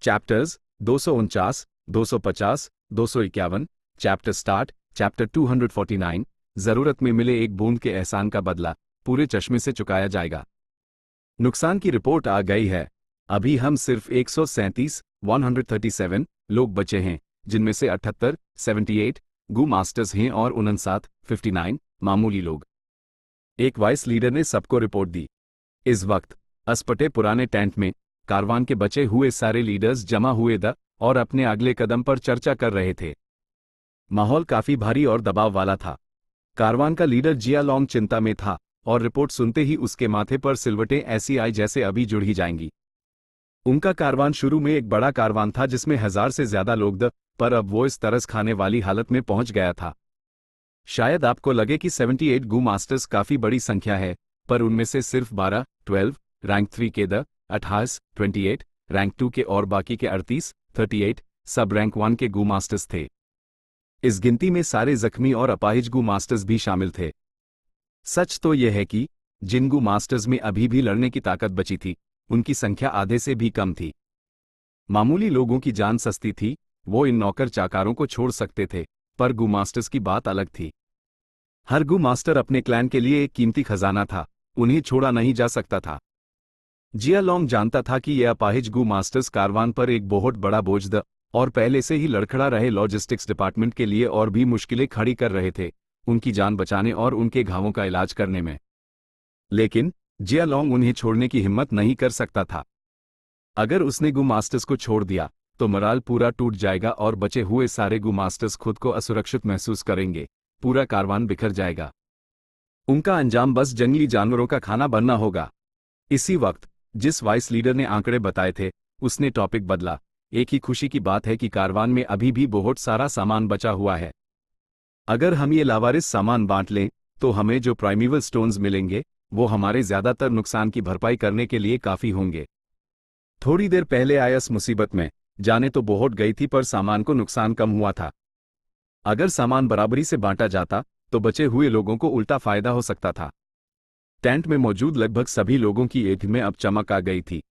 Chapters 249, 250, 251। Chapter start. Chapter 249। जरूरत में मिले एक बूंद के एहसान का बदला पूरे चश्मे से चुकाया जाएगा। नुकसान की रिपोर्ट आ गई है। अभी हम सिर्फ 137 लोग बचे हैं, जिनमें से 78 गू मास्टर्स हैं और 59 मामूली लोग। एक वाइस लीडर ने सबको रिपोर्ट दी। इस वक्त असपटे पुराने टेंट में कारवान के बचे हुए सारे लीडर्स जमा हुए थे और अपने अगले कदम पर चर्चा कर रहे थे। माहौल काफी भारी और दबाव वाला था। कारवान का लीडर जिया लॉन्ग चिंता में था और रिपोर्ट सुनते ही उसके माथे पर सिलवटें ऐसी आई जैसे अभी जुड़ ही जाएंगी। उनका कारवान शुरू में एक बड़ा कारवान था जिसमें 1000 से ज्यादा लोग थे, पर अब वो इस तरस खाने वाली हालत में पहुंच गया था। शायद आपको लगे कि 78 गू मास्टर्स काफी बड़ी संख्या है, पर उनमें से सिर्फ 12 रैंक 3 के 28 रैंक 2 के और बाकी के 38 सब रैंक 1 के गू मास्टर्स थे। इस गिनती में सारे जख्मी और अपाहिज गू मास्टर्स भी शामिल थे। सच तो यह है कि जिन गू मास्टर्स में अभी भी लड़ने की ताकत बची थी, उनकी संख्या आधे से भी कम थी। मामूली लोगों की जान सस्ती थी, वो इन नौकर चाकारों को छोड़ सकते थे, पर गू मास्टर्स की बात अलग थी। हर गू मास्टर अपने क्लैन के लिए एक कीमती खजाना था, उन्हें छोड़ा नहीं जा सकता था। जिया लॉन्ग जानता था कि यह अपाहिज गू मास्टर्स कारवान पर एक बहुत बड़ा बोझ द और पहले से ही लड़खड़ा रहे लॉजिस्टिक्स डिपार्टमेंट के लिए और भी मुश्किलें खड़ी कर रहे थे, उनकी जान बचाने और उनके घावों का इलाज करने में। लेकिन जिया लॉन्ग उन्हें छोड़ने की हिम्मत नहीं कर सकता था। अगर उसने गू मास्टर्स को छोड़ दिया तो मोराल पूरा टूट जाएगा और बचे हुए सारे गू मास्टर्स खुद को असुरक्षित महसूस करेंगे, पूरा कारवान बिखर जाएगा। उनका अंजाम बस जंगली जानवरों का खाना बनना होगा। इसी वक्त जिस वाइस लीडर ने आंकड़े बताए थे, उसने टॉपिक बदला। एक ही खुशी की बात है कि कारवान में अभी भी बहुत सारा सामान बचा हुआ है। अगर हम ये लावारिस सामान बांट लें तो हमें जो प्राइमिवल स्टोन्स मिलेंगे वो हमारे ज्यादातर नुकसान की भरपाई करने के लिए काफी होंगे। थोड़ी देर पहले आया इस मुसीबत में जाने तो बहुत गई थी, पर सामान को नुकसान कम हुआ था। अगर सामान बराबरी से बांटा जाता तो बचे हुए लोगों को उल्टा फायदा हो सकता था। टेंट में मौजूद लगभग सभी लोगों की आंख में अब चमक आ गई थी।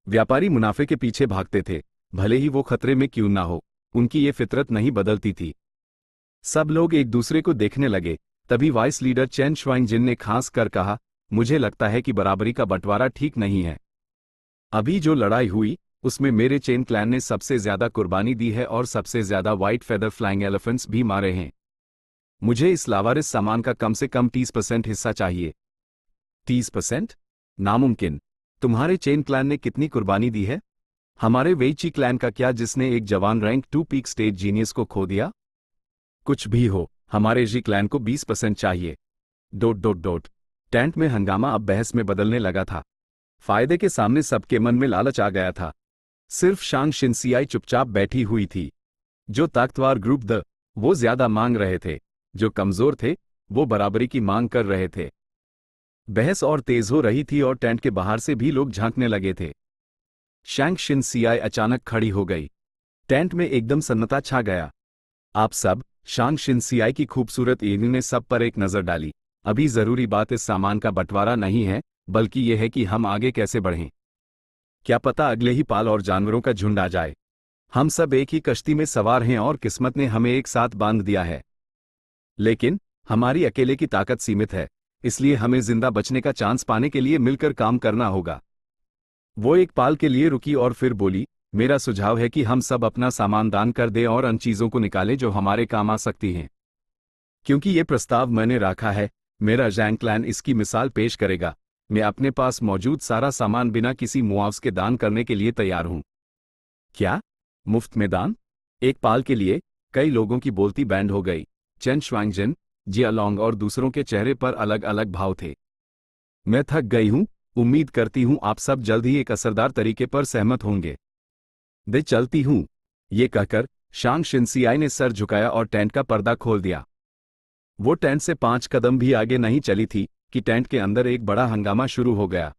व्यापारी मुनाफे के पीछे भागते थे, भले ही वो खतरे में क्यों ना हो, उनकी ये फितरत नहीं बदलती थी। सब लोग एक दूसरे को देखने लगे। तभी वाइस लीडर चेन शुआंग जिन ने खास कर कहा, मुझे लगता है कि बराबरी का बंटवारा ठीक नहीं है। अभी जो लड़ाई हुई उसमें मेरे चेन क्लैन ने सबसे ज्यादा कुर्बानी दी है और सबसे ज्यादा व्हाइट फेदर फ्लाइंग एलिफेंट्स भी मारे हैं। मुझे इस लावारिस सामान का कम से कम 30% हिस्सा चाहिए। 30%? नामुमकिन। तुम्हारे चेन क्लैन ने कितनी कुर्बानी दी है? हमारे वेइची क्लैन का क्या, जिसने एक जवान रैंक 2 पीक स्टेज जीनियस को खो दिया? कुछ भी हो, हमारे जी क्लैन को 20% चाहिए। ... टेंट में हंगामा अब बहस में बदलने लगा था। फायदे के सामने सबके मन में लालच आ गया था। सिर्फ शांग शिनसियाई चुपचाप बैठी हुई थी। जो ताकतवर ग्रुप वो ज्यादा मांग रहे थे, जो कमजोर थे वो बराबरी की मांग कर रहे थे। बहस और तेज हो रही थी और टेंट के बाहर से भी लोग झांकने लगे थे। शांग शिनसियाई अचानक खड़ी हो गई। टेंट में एकदम सन्नाटा छा गया। आप सब, शांग शिनसियाई की खूबसूरत एनी ने सब पर एक नजर डाली। अभी जरूरी बात इस सामान का बंटवारा नहीं है, बल्कि यह है कि हम आगे कैसे बढ़ें। क्या पता अगले ही पाल और जानवरों का झुंड आ जाए। हम सब एक ही कश्ती में सवार हैं और किस्मत ने हमें एक साथ बांध दिया है। लेकिन हमारी अकेले की ताकत सीमित है, इसलिए हमें जिंदा बचने का चांस पाने के लिए मिलकर काम करना होगा। वो एक पाल के लिए रुकी और फिर बोली, मेरा सुझाव है कि हम सब अपना सामान दान कर दें और उन चीजों को निकालें जो हमारे काम आ सकती हैं। क्योंकि ये प्रस्ताव मैंने रखा है, मेरा जैंग क्लैन इसकी मिसाल पेश करेगा। मैं अपने पास मौजूद सारा सामान बिना किसी मुआवजे के दान करने के लिए तैयार हूं। क्या? मुफ्त में दान? एक पाल के लिए? कई लोगों की बोलती बैंड हो गई। चेन शुआंग जिन, जिया लॉन्ग और दूसरों के चेहरे पर अलग अलग भाव थे। मैं थक गई हूं, उम्मीद करती हूं आप सब जल्द ही एक असरदार तरीके पर सहमत होंगे। दे चलती हूं। ये कहकर शांग शिनसियाई ने सर झुकाया और टेंट का पर्दा खोल दिया। वो टेंट से 5 कदम भी आगे नहीं चली थी कि टेंट के अंदर एक बड़ा हंगामा शुरू हो गया।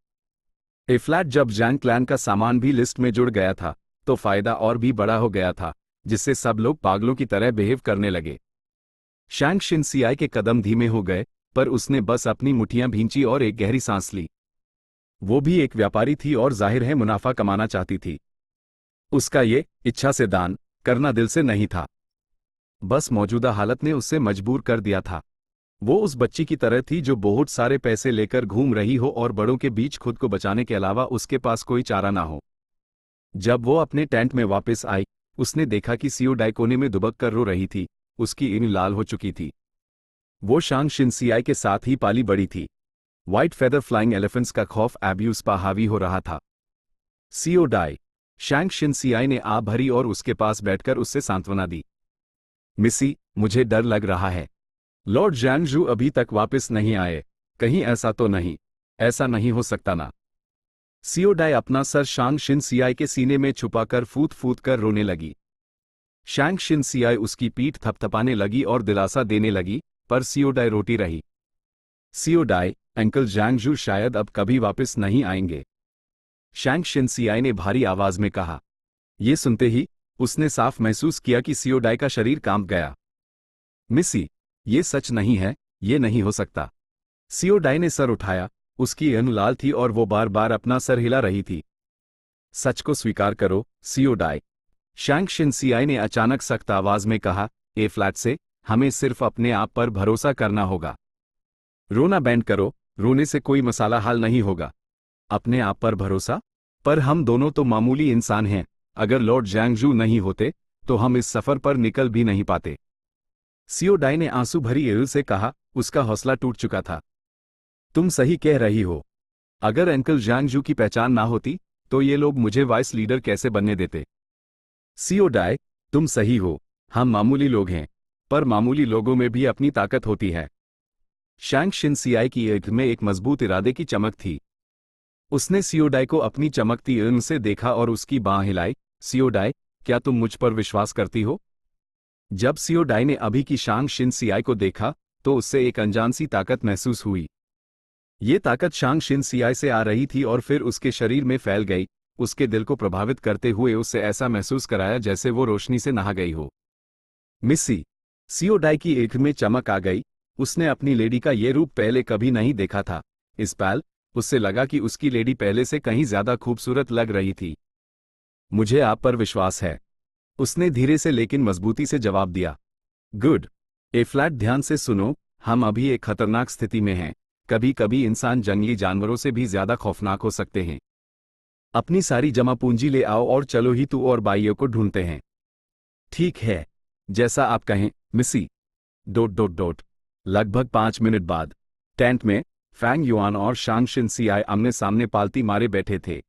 फ्लैट जब जैंग क्लैन का सामान भी लिस्ट में जुड़ गया था तो फायदा और भी बड़ा हो गया था, जिससे सब लोग पागलों की तरह बिहेव करने लगे। शांग शिनसियाई के कदम धीमे हो गए, पर उसने बस अपनी मुट्ठियां भींची और एक गहरी सांस ली। वो भी एक व्यापारी थी और जाहिर है मुनाफा कमाना चाहती थी। उसका ये इच्छा से दान करना दिल से नहीं था, बस मौजूदा हालत ने उससे मजबूर कर दिया था। वो उस बच्ची की तरह थी जो बहुत सारे पैसे लेकर घूम रही हो और बड़ों के बीच खुद को बचाने के अलावा उसके पास कोई चारा ना हो। जब वो अपने टेंट में वापस आई, उसने देखा कि सियोडाई कोने में दुबक कर रो रही थी, उसकी ईंट लाल हो चुकी थी। वो शांग शिनसियाई के साथ ही पाली बड़ी थी। व्हाइट फेदर फ्लाइंग एलिफेंट्स का खौफ एब्यूज पर हावी हो रहा था। सियोडाई, शांग शिनसियाई ने आ भरी और उसके पास बैठकर उससे सांत्वना दी। मिसी, मुझे डर लग रहा है। लॉर्ड जैंगजू अभी तक वापस नहीं आए, कहीं ऐसा तो नहीं? ऐसा नहीं हो सकता ना। सियोडाई अपना सर शांग शिनसियाई के सीने में छुपाकर फूट फूट कर रोने लगी। शांग शिनसियाई उसकी पीठ थपथपाने लगी और दिलासा देने लगी, पर सियोडाई रोती रही। सियोडाई, अंकल जैंगजू शायद अब कभी वापस नहीं आएंगे, शांग शिनसियाई ने भारी आवाज में कहा। ये सुनते ही उसने साफ महसूस किया कि सियोडाई का शरीर कांप गया। मिसी, ये सच नहीं है, ये नहीं हो सकता। सियोडाई ने सर उठाया, उसकी आंखें लाल थी और वो बार बार अपना सर हिला रही थी। सच को स्वीकार करो, सियोडाई, शांग शिनसियाई ने अचानक सख्त आवाज में कहा। ए फ्लैट से हमें सिर्फ अपने आप पर भरोसा करना होगा। रोना बैंड करो, रोने से कोई मसाला हल नहीं होगा। अपने आप पर भरोसा? पर हम दोनों तो मामूली इंसान हैं, अगर लॉर्ड जैंगजू नहीं होते तो हम इस सफर पर निकल भी नहीं पाते। सियोडाई ने आंसू भरी एल से कहा, उसका हौसला टूट चुका था। तुम सही कह रही हो। अगर अंकल जैंगजू की पहचान ना होती तो ये लोग मुझे वाइस लीडर कैसे बनने देते? सियोडाई, तुम सही हो, हम मामूली लोग हैं, पर मामूली लोगों में भी अपनी ताकत होती है। शांग शिनसियाई की आंख में एक मजबूत इरादे की चमक थी। उसने सियोडाई को अपनी चमकती आंख से देखा और उसकी बांह हिलाई। सियोडाई, क्या तुम मुझ पर विश्वास करती हो? जब सियोडाई ने अभी की शांग शिनसियाई को देखा तो उससे एक अनजान सी ताकत महसूस हुई। ये ताकत शांग शिनसियाई से आ रही थी और फिर उसके शरीर में फैल गई, उसके दिल को प्रभावित करते हुए उससे ऐसा महसूस कराया जैसे वो रोशनी से नहा गई हो। मिस्सी, सियोडाई की आंख में चमक आ गई। उसने अपनी लेडी का ये रूप पहले कभी नहीं देखा था। इस पल उससे लगा कि उसकी लेडी पहले से कहीं ज्यादा खूबसूरत लग रही थी। मुझे आप पर विश्वास है, उसने धीरे से लेकिन मजबूती से जवाब दिया। गुड। ए फ्लैट, ध्यान से सुनो, हम अभी एक खतरनाक स्थिति में हैं। कभी कभी इंसान जंगली जानवरों से भी ज्यादा खौफनाक हो सकते हैं। अपनी सारी जमा पूंजी ले आओ और चलो ही तू और बाइयों को ढूंढते हैं। ठीक है, जैसा आप कहें, मिसी। ... लगभग 5 मिनट बाद टेंट में फैंग युआन और शांग शिनसियाई आमने सामने पालती मारे बैठे थे।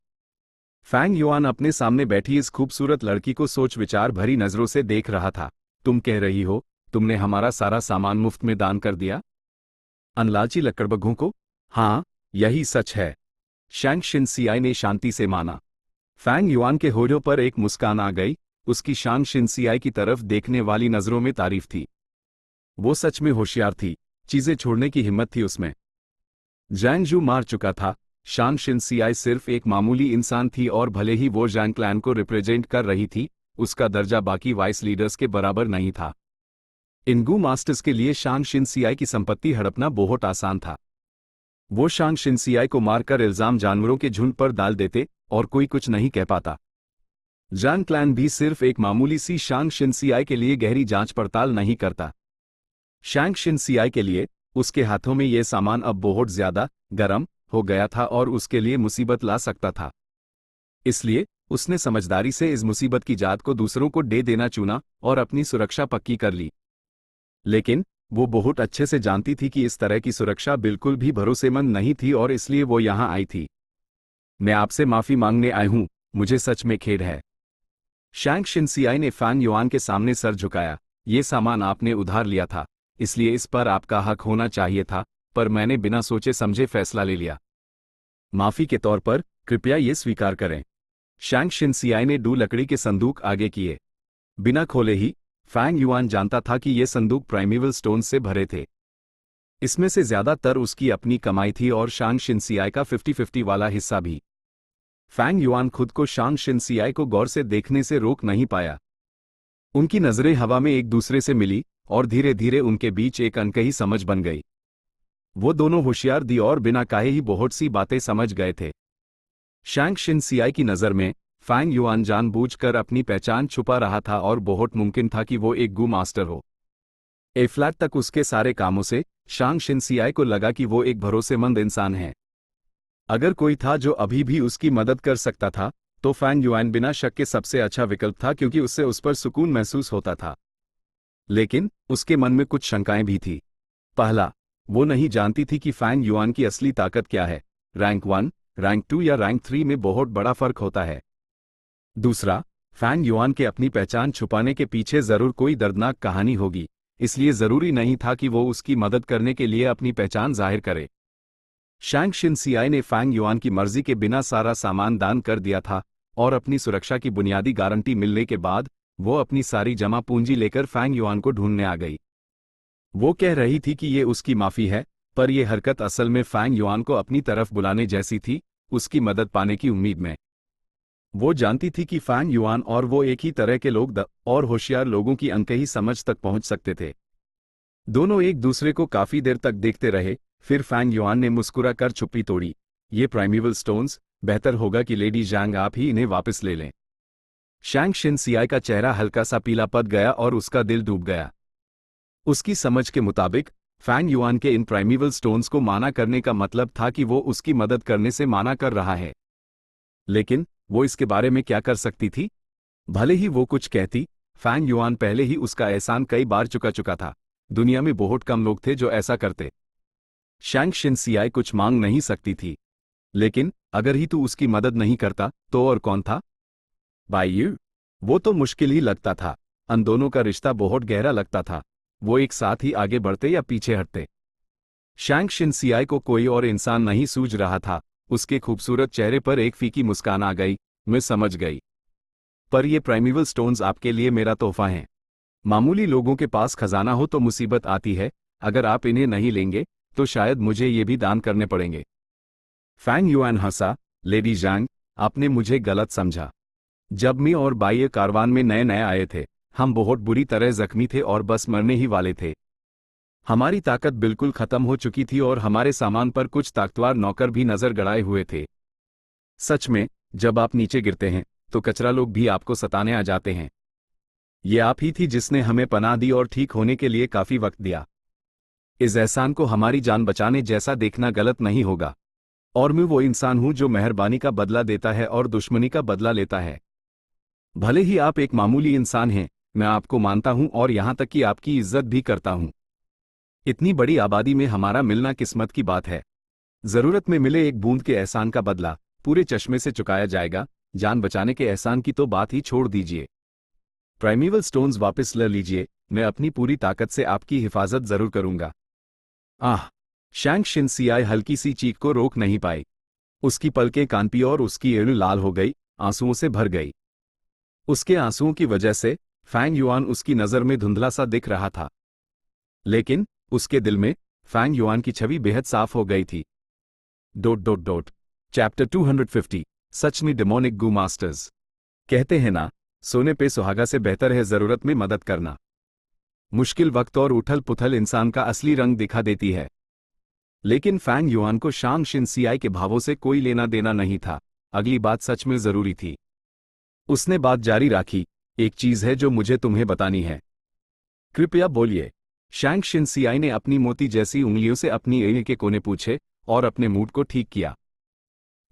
फैंग युआन अपने सामने बैठी इस खूबसूरत लड़की को सोच विचार भरी नजरों से देख रहा था। तुम कह रही हो तुमने हमारा सारा सामान मुफ्त में दान कर दिया? अनलाची लकड़बग्घों को? हाँ, यही सच है, शांग शिनसियाई ने शांति से माना। फैंग युआन के होठों पर एक मुस्कान आ गई, उसकी शांग शिनसियाई की तरफ देखने वाली नजरों में तारीफ थी। वो सच में होशियार थी, चीजें छोड़ने की हिम्मत थी उसमें। जैंगजू मार चुका था, शांग शिनसियाई सिर्फ एक मामूली इंसान थी और भले ही वो जैंग क्लैन को रिप्रेजेंट कर रही थी, उसका दर्जा बाकी वाइस लीडर्स के बराबर नहीं था। इन गू मास्टर्स के लिए शांग शिनसियाई की संपत्ति हड़पना बहुत आसान था। वो शांग शिनसियाई को मारकर इल्जाम जानवरों के झुंड पर डाल देते और कोई कुछ नहीं कह पाता। जैंग क्लैन भी सिर्फ एक मामूली सी शांग शिनसियाई के लिए गहरी जांच पड़ताल नहीं करता। शांग शिनसियाई के लिए उसके हाथों में यह सामान अब बहुत ज्यादा गर्म हो गया था और उसके लिए मुसीबत ला सकता था। इसलिए उसने समझदारी से इस मुसीबत की जात को दूसरों को दे देना चुना और अपनी सुरक्षा पक्की कर ली। लेकिन वो बहुत अच्छे से जानती थी कि इस तरह की सुरक्षा बिल्कुल भी भरोसेमंद नहीं थी और इसलिए वो यहां आई थी। मैं आपसे माफी मांगने आई हूं, मुझे सच में खेद है। शांग शिनसियाई ने फैंग युआन के सामने सर झुकाया। ये सामान आपने उधार लिया था, इसलिए इस पर आपका हक होना चाहिए था, पर मैंने बिना सोचे समझे फैसला ले लिया। माफी के तौर पर कृपया ये स्वीकार करें। शांग शिनसियाई ने 2 लकड़ी के संदूक आगे किए। बिना खोले ही फैंग युआन जानता था कि ये संदूक प्राइमेवल स्टोन से भरे थे। इसमें से ज्यादातर उसकी अपनी कमाई थी और शांग शिनसियाई का 50-50 वाला हिस्सा भी। फैंग युआन खुद को शांग शिनसियाई को गौर से देखने से रोक नहीं पाया। उनकी नजरें हवा में एक दूसरे से मिली और धीरे धीरे उनके बीच एक अनकही समझ बन गई। वो दोनों होशियार दी और बिना कहे ही बहुत सी बातें समझ गए थे। शांग शिनसियाई की नजर में फैंग युआन जानबूझकर अपनी पहचान छुपा रहा था और बहुत मुमकिन था कि वो एक गू मास्टर हो। ए फ्लैट तक उसके सारे कामों से शांग शिनसियाई को लगा कि वो एक भरोसेमंद इंसान है। अगर कोई था जो अभी भी उसकी मदद कर सकता था तो फैंग युआन बिना शक के सबसे अच्छा विकल्प था, क्योंकि उससे उस पर सुकून महसूस होता था। लेकिन उसके मन में कुछ शंकाएं भी थी। पहला, वो नहीं जानती थी कि फैंग युआन की असली ताकत क्या है। रैंक 1, रैंक 2 या रैंक 3 में बहुत बड़ा फर्क होता है। दूसरा, फैंग युआन के अपनी पहचान छुपाने के पीछे जरूर कोई दर्दनाक कहानी होगी, इसलिए जरूरी नहीं था कि वो उसकी मदद करने के लिए अपनी पहचान जाहिर करे। शांग शिनसियाई ने फैंग युआन की मर्जी के बिना सारा सामान दान कर दिया था और अपनी सुरक्षा की बुनियादी गारंटी मिलने के बाद वो अपनी सारी जमा पूंजी लेकर फैंग युआन को ढूंढने आ गई। वो कह रही थी कि ये उसकी माफी है, पर यह हरकत असल में फैंग युआन को अपनी तरफ बुलाने जैसी थी, उसकी मदद पाने की उम्मीद में। वो जानती थी कि फैंग युआन और वो एक ही तरह के लोग और होशियार लोगों की अनकही समझ तक पहुंच सकते थे। दोनों एक दूसरे को काफी देर तक देखते रहे, फिर फैंग युआन ने मुस्कुरा कर चुप्पी तोड़ी। ये प्राइमेवल स्टोन्स, बेहतर होगा कि लेडी जांग आप ही इन्हें वापस ले लें। शांग शिनसियाई का चेहरा हल्का सा पीला पड़ गया और उसका दिल डूब गया। उसकी समझ के मुताबिक फैंग युआन के इन प्राइमेवल स्टोन्स को माना करने का मतलब था कि वो उसकी मदद करने से माना कर रहा है। लेकिन वो इसके बारे में क्या कर सकती थी? भले ही वो कुछ कहती, फैंग युआन पहले ही उसका एहसान कई बार चुका था। दुनिया में बहुत कम लोग थे जो ऐसा करते। शांग शिनसियाई कुछ मांग नहीं सकती थी, लेकिन अगर ही तू उसकी मदद नहीं करता तो और कौन था? By you. वो तो मुश्किल ही लगता था। उन दोनों का रिश्ता बहुत गहरा लगता था। वो एक साथ ही आगे बढ़ते या पीछे हटते। शांग शिनसियाई को कोई और इंसान नहीं सूझ रहा था। उसके खूबसूरत चेहरे पर एक फीकी मुस्कान आ गई। मैं समझ गई। पर ये प्राइमेवल स्टोन्स आपके लिए मेरा तोहफा है। मामूली लोगों के पास खजाना हो तो मुसीबत आती है, अगर आप इन्हें नहीं लेंगे तो शायद मुझे ये भी दान करने पड़ेंगे। फैंग युआन हंसा। लेडी जांग, आपने मुझे गलत समझा। जब मैं और बाई कारवान में नए नए आए थे, हम बहुत बुरी तरह जख्मी थे और बस मरने ही वाले थे। हमारी ताकत बिल्कुल खत्म हो चुकी थी और हमारे सामान पर कुछ ताकतवर नौकर भी नजर गड़ाए हुए थे। सच में, जब आप नीचे गिरते हैं तो कचरा लोग भी आपको सताने आ जाते हैं। ये आप ही थी जिसने हमें पनाह दी और ठीक होने के लिए काफी वक्त दिया। इस एहसान को हमारी जान बचाने जैसा देखना गलत नहीं होगा। और मैं वो इंसान हूं जो मेहरबानी का बदला देता है और दुश्मनी का बदला लेता है। भले ही आप एक मामूली इंसान हैं, मैं आपको मानता हूं और यहां तक कि आपकी इज्जत भी करता हूं। इतनी बड़ी आबादी में हमारा मिलना किस्मत की बात है। जरूरत में मिले एक बूंद के एहसान का बदला पूरे चश्मे से चुकाया जाएगा। जान बचाने के एहसान की तो बात ही छोड़ दीजिए। प्राइमेवल स्टोन्स वापस ले लीजिए, मैं अपनी पूरी ताकत से आपकी हिफाजत जरूर करूंगा। आह! शांग शिनसियाई हल्की सी चीख को रोक नहीं पाई। उसकी पलकें कांपी और उसकी एड़ी लाल हो गई, आंसुओं से भर गई। उसके आंसुओं की वजह से फैंग युआन उसकी नजर में धुंधला सा दिख रहा था, लेकिन उसके दिल में फैंग युआन की छवि बेहद साफ हो गई थी। चैप्टर 250 सच में डेमोनिक गू मास्टर्स। कहते हैं ना, सोने पे सुहागा से बेहतर है जरूरत में मदद करना। मुश्किल वक्त और उथल पुथल इंसान का असली रंग दिखा देती है। लेकिन फैंग युआन को शांग शिनसियाई के भावों से कोई लेना देना नहीं था। अगली बात सच में जरूरी थी। उसने बात जारी रखी, एक चीज है जो मुझे तुम्हें बतानी है। कृपया बोलिए। शांग शिनसियाई ने अपनी मोती जैसी उंगलियों से अपनी एड़ी के कोने पूछे और अपने मूड को ठीक किया।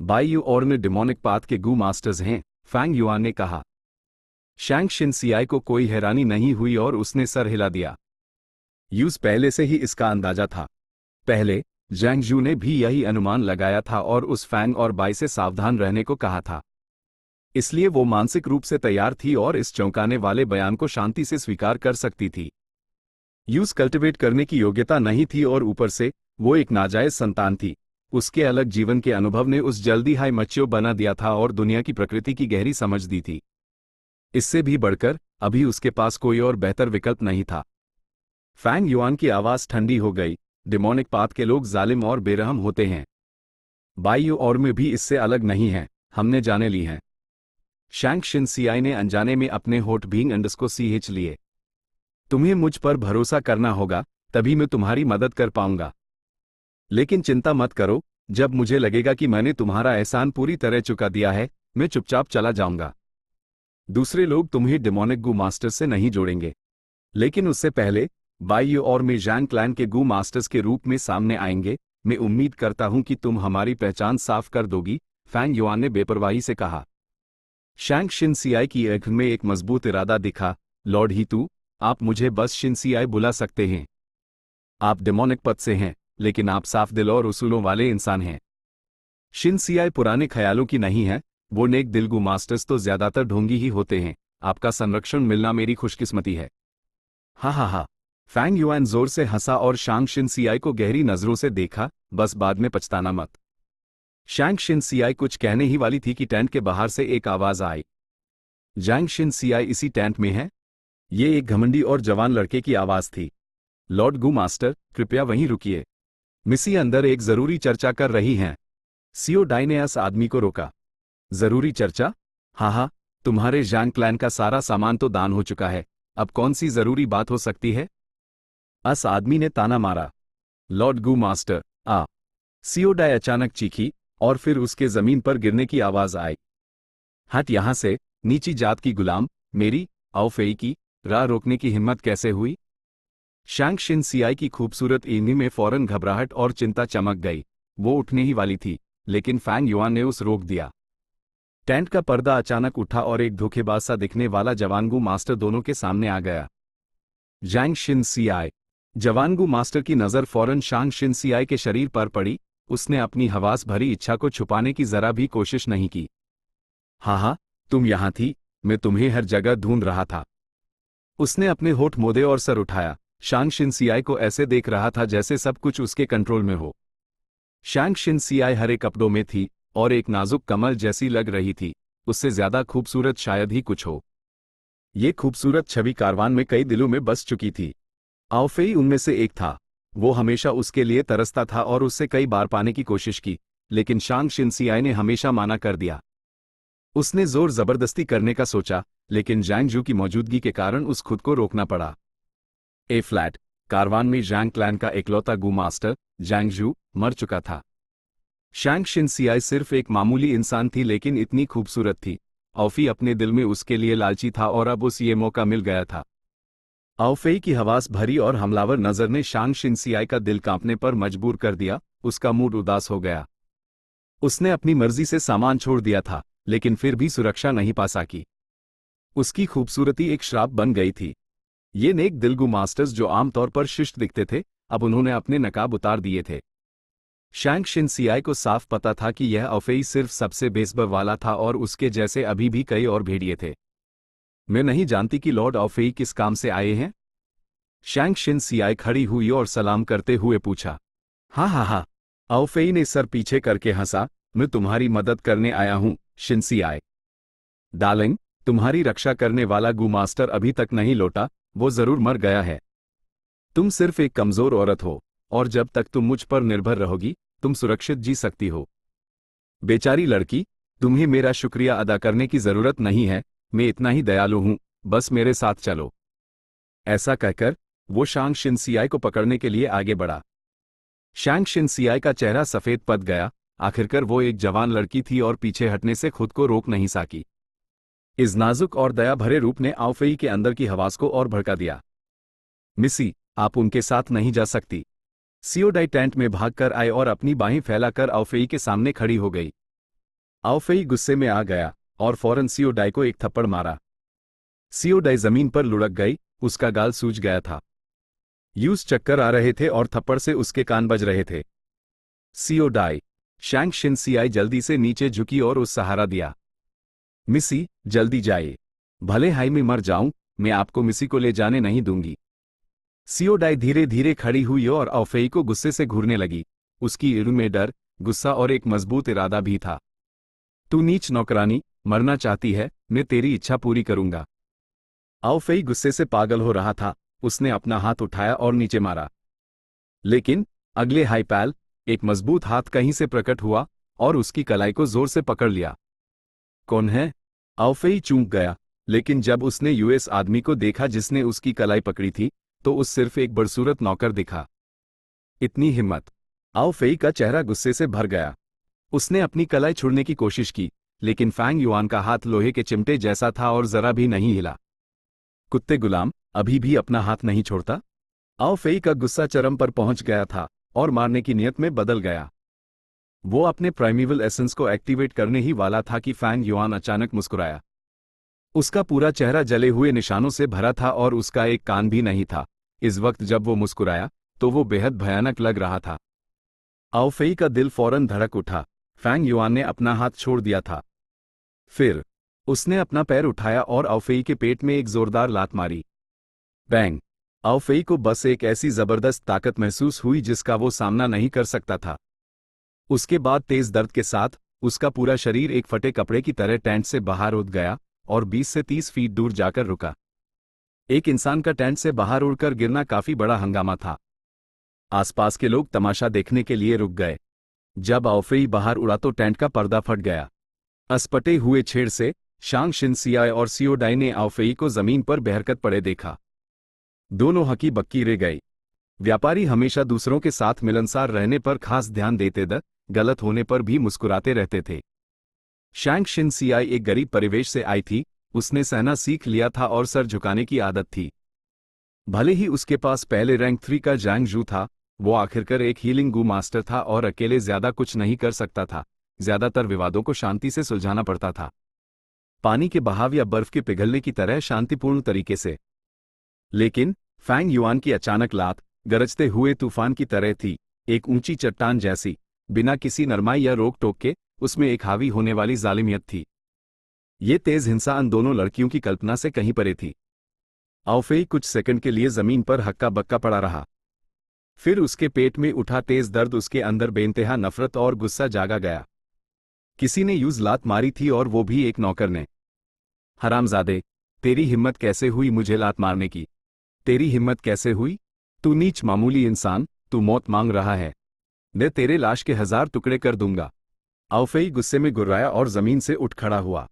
बाई यू और ने डिमोनिक पाथ के गू मास्टर्स हैं, फैंग युआन ने कहा। शांग शिनसियाई को कोई हैरानी नहीं हुई और उसने सर हिला दिया। यूज पहले से ही इसका अंदाजा था। पहले जैंग जू ने भी यही अनुमान लगाया था और उस फैंग और बाई से सावधान रहने को कहा था। इसलिए वो मानसिक रूप से तैयार थी और इस चौंकाने वाले बयान को शांति से स्वीकार कर सकती थी। यूज कल्टिवेट करने की योग्यता नहीं थी और ऊपर से वो एक नाजायज संतान थी। उसके अलग जीवन के अनुभव ने उस जल्दी हाई मच्यो बना दिया था और दुनिया की प्रकृति की गहरी समझ दी थी। इससे भी बढ़कर अभी उसके पास कोई और बेहतर विकल्प नहीं था। फैंग युआन की आवाज ठंडी हो गई। डिमोनिक पाथ के लोग जालिम और बेरहम होते हैं। बाई और में भी इससे अलग नहीं है, हमने जाने ली हैं। शांग शिनसियाई ने अनजाने में अपने होठ भींग अंडस को सींच लिए। तुम्हें मुझ पर भरोसा करना होगा, तभी मैं तुम्हारी मदद कर पाऊंगा। लेकिन चिंता मत करो, जब मुझे लगेगा कि मैंने तुम्हारा एहसान पूरी तरह चुका दिया है, मैं चुपचाप चला जाऊंगा। दूसरे लोग तुम्हें डेमोनिक गू मास्टर्स से नहीं जोड़ेंगे, लेकिन उससे पहले बाइयो और मैं जैंग क्लैन के गू मास्टर्स के रूप में सामने आएंगे। मैं उम्मीद करता हूं कि तुम हमारी पहचान साफ कर दोगी, फैंग युआन ने बेपरवाही से कहा। शैंग शिनसियाई की आंख में एक मजबूत इरादा दिखा। लॉर्ड हीतू, आप मुझे बस शिनसियाई बुला सकते हैं। आप डेमोनिक पद से हैं, लेकिन आप साफ दिल और उसूलों वाले इंसान हैं। शिनसियाई पुराने ख्यालों की नहीं है, वो नेक दिलगू मास्टर्स तो ज्यादातर ढोंगी ही होते हैं। आपका संरक्षण मिलना मेरी खुशकिस्मती है। हा हा हा। फैंग युआन जोर से हंसा और शांग शिनसियाई को गहरी नजरों से देखा। बस बाद में पछताना मत। शैंग शिनसियाई कुछ कहने ही वाली थी कि टेंट के बाहर से एक आवाज आई। जैंग शिनसियाई इसी टेंट में है? ये एक घमंडी और जवान लड़के की आवाज थी। लॉर्ड गू मास्टर, कृपया वहीं रुकिए। मिसी अंदर एक जरूरी चर्चा कर रही हैं। सीओ डाई ने इस आदमी को रोका। जरूरी चर्चा? हाँ हाँ, तुम्हारे जैंग क्लैन का सारा सामान तो दान हो चुका है, अब कौन सी जरूरी बात हो सकती है? अस आदमी ने ताना मारा। लॉर्ड गू मास्टर, आ। सीओ डाई अचानक चीखी और फिर उसके जमीन पर गिरने की आवाज आई। हट यहां से, नीची जात की गुलाम, मेरी आओफेई की राह रोकने की हिम्मत कैसे हुई? शैंग शिनसियाई की खूबसूरत ईनी में फौरन घबराहट और चिंता चमक गई। वो उठने ही वाली थी, लेकिन फैंग युआन ने उस रोक दिया। टेंट का पर्दा अचानक उठा और एक धोखेबाज सा दिखने वाला जवानगू मास्टर दोनों के सामने आ गया। जैंग शिनसियाई। जवानगू मास्टर की नजर फौरन शांग शिनसियाई के शरीर पर पड़ी। उसने अपनी हवास भरी इच्छा को छुपाने की जरा भी कोशिश नहीं की। हाँ, तुम यहां थी, मैं तुम्हें हर जगह ढूंढ रहा था। उसने अपने होठ मोदे और सर उठाया। शांग शिनसियाई को ऐसे देख रहा था जैसे सब कुछ उसके कंट्रोल में हो। शांग शिनसियाई हरे कपड़ों में थी और एक नाजुक कमल जैसी लग रही थी। उससे ज्यादा खूबसूरत शायद ही कुछ हो। ये खूबसूरत छवि कारवान में कई दिलों में बस चुकी थी। आओफेई उनमें से एक था। वो हमेशा उसके लिए तरसता था और उससे कई बार पाने की कोशिश की, लेकिन शांग शिनसियाई ने हमेशा माना कर दिया। उसने जोर जबरदस्ती करने का सोचा, लेकिन जैंग जू की मौजूदगी के कारण उस खुद को रोकना पड़ा। ए फ्लैट। कारवान में जैंग क्लैन का इकलौता गू मास्टर जैंग जू मर चुका था। शैंग शिनसियाई सिर्फ एक मामूली इंसान थी, लेकिन इतनी खूबसूरत थी। आओफी अपने दिल में उसके लिए लालची था और अब उस ये मौका मिल गया था। आओफेई की हवास भरी और हमलावर नजर ने शांग शिनसियाई का दिल कांपने पर मजबूर कर दिया। उसका मूड उदास हो गया। उसने अपनी मर्जी से सामान छोड़ दिया था, लेकिन फिर भी सुरक्षा नहीं पा सकी। उसकी खूबसूरती एक श्राप बन गई थी। ये नेक दिलगू मास्टर्स जो आमतौर पर शिष्ट दिखते थे, अब उन्होंने अपने नकाब उतार दिए थे। शैंग शिनसियाई को साफ पता था कि यह आओफेई सिर्फ सबसे बेसबर वाला था और उसके जैसे अभी भी कई और भेड़िए थे। मैं नहीं जानती कि लॉर्ड आओफेई किस काम से आए हैं? शैंग शिनसियाई खड़ी हुई और सलाम करते हुए पूछा। हाँ। आओफेई ने सर पीछे करके हंसा। मैं तुम्हारी मदद करने आया हूं, शिनसियाई। डार्लिंग, तुम्हारी रक्षा करने वाला गू मास्टर अभी तक नहीं लौटा, वो जरूर मर गया है। तुम सिर्फ एक कमजोर औरत हो, और जब तक तुम मुझ पर निर्भर रहोगी, तुम सुरक्षित जी सकती हो। बेचारी लड़की, तुम्हें मेरा शुक्रिया अदा करने की जरूरत नहीं है, मैं इतना ही दयालु हूं, बस मेरे साथ चलो। ऐसा कहकर वो शांग शिनसियाई को पकड़ने के लिए आगे बढ़ा। शांग शिनसियाई का चेहरा सफेद पड़ गया। आखिरकार वो एक जवान लड़की थी और पीछे हटने से खुद को रोक नहीं सकी। इस नाजुक और दया भरे रूप ने आओफेई के अंदर की हवास को और भड़का दिया। मिसी, आप उनके साथ नहीं जा सकती। सीओ डाई टेंट में भागकर आए और अपनी बाहें फैलाकर आओफेई के सामने खड़ी हो गई। आओफेई गुस्से में आ गया और फौरन सीओ डाई को एक थप्पड़ मारा। सीओ डाई जमीन पर लुढ़क गई, उसका गाल सूज गया था। यूज चक्कर आ रहे थे और थप्पड़ से उसके कान बज रहे थे। CO die. शैंग शिनसियाई जल्दी से नीचे झुकी और उस सहारा दिया। मिसी, जल्दी जाइए। भले हाई में मर जाऊं, मैं आपको मिसी को ले जाने नहीं दूंगी। सीओ डाई धीरे धीरे खड़ी हुई और आओफेई को गुस्से से घूरने लगी। उसकी ईड़ में डर, गुस्सा और एक मजबूत इरादा भी था। तू नीच नौकरानी, मरना चाहती है, मैं तेरी इच्छा पूरी करूंगा। आओफेई गुस्से से पागल हो रहा था। उसने अपना हाथ उठाया और नीचे मारा, लेकिन अगले हाई पैल एक मजबूत हाथ कहीं से प्रकट हुआ और उसकी कलाई को जोर से पकड़ लिया। कौन है? आओफेई चूक गया, लेकिन जब उसने यूएस आदमी को देखा जिसने उसकी कलाई पकड़ी थी, तो उस सिर्फ एक बदसूरत नौकर दिखा। इतनी हिम्मत! आओफेई का चेहरा गुस्से से भर गया। उसने अपनी कलाई छुड़ने की कोशिश की, लेकिन फैंग युआन का हाथ लोहे के चिमटे जैसा था और जरा भी नहीं हिला। कुत्ते गुलाम, अभी भी अपना हाथ नहीं छोड़ता? आओ फेई का गुस्सा चरम पर पहुंच गया था और मारने की नियत में बदल गया। वो अपने प्राइमेवल एसेंस को एक्टिवेट करने ही वाला था कि फैंग युआन अचानक मुस्कुराया। उसका पूरा चेहरा जले हुए निशानों से भरा था और उसका एक कान भी नहीं था। इस वक्त जब वो मुस्कुराया तो वो बेहद भयानक लग रहा था। आओ फेई का दिल फौरन धड़क उठा। फैंग युआन ने अपना हाथ छोड़ दिया था। फिर उसने अपना पैर उठाया और आओ फेई के पेट में एक जोरदार लात मारी। बैंग! आओ फेई को बस एक ऐसी जबरदस्त ताकत महसूस हुई जिसका वो सामना नहीं कर सकता था। उसके बाद तेज दर्द के साथ उसका पूरा शरीर एक फटे कपड़े की तरह टेंट से बाहर उड़ गया और 20 से 30 फीट दूर जाकर रुका। एक इंसान का टेंट से बाहर उड़कर गिरना काफी बड़ा हंगामा था। आसपास के लोग तमाशा देखने के लिए रुक गए। जब आओ फेई बाहर उड़ा तो टेंट का पर्दा फट गया। असपटे हुए छेड़ से शांग शिनसियाई और सियोडाई ने आओ फेई को जमीन पर बहरकत पड़े देखा। दोनों हकी बक्की रह गई। व्यापारी हमेशा दूसरों के साथ मिलनसार रहने पर खास ध्यान देते गलत होने पर भी मुस्कुराते रहते थे। शैंग शिनसियाई एक गरीब परिवेश से आई थी। उसने सहना सीख लिया था और सर झुकाने की आदत थी। भले ही उसके पास पहले रैंक 3 का जैंग जू था, वो आखिरकार एक हीलिंग गू मास्टर था और अकेले ज्यादा कुछ नहीं कर सकता था। ज्यादातर विवादों को शांति से सुलझाना पड़ता था, पानी के बहाव या बर्फ के पिघलने की तरह शांतिपूर्ण तरीके से। लेकिन फैंग युआन की अचानक लात गरजते हुए तूफान की तरह थी, एक ऊंची चट्टान जैसी, बिना किसी नरमाई या रोक टोक के। उसमें एक हावी होने वाली जालिमियत थी। ये तेज हिंसा उन दोनों लड़कियों की कल्पना से कहीं परे थी। आओ फेई कुछ सेकंड के लिए जमीन पर हक्का बक्का पड़ा रहा। फिर उसके पेट में उठा तेज दर्द उसके अंदर बेइंतहा नफरत और गुस्सा जागा गया। किसी ने यूज लात मारी थी और वो भी एक नौकर ने। हरामजादे, तेरी हिम्मत कैसे हुई मुझे लात मारने की? तेरी हिम्मत कैसे हुई? तू नीच मामूली इंसान, तू मौत मांग रहा है। मैं तेरे लाश के 1000 टुकड़े कर दूंगा। आओ फेई गुस्से में गुर्राया और जमीन से उठ खड़ा हुआ।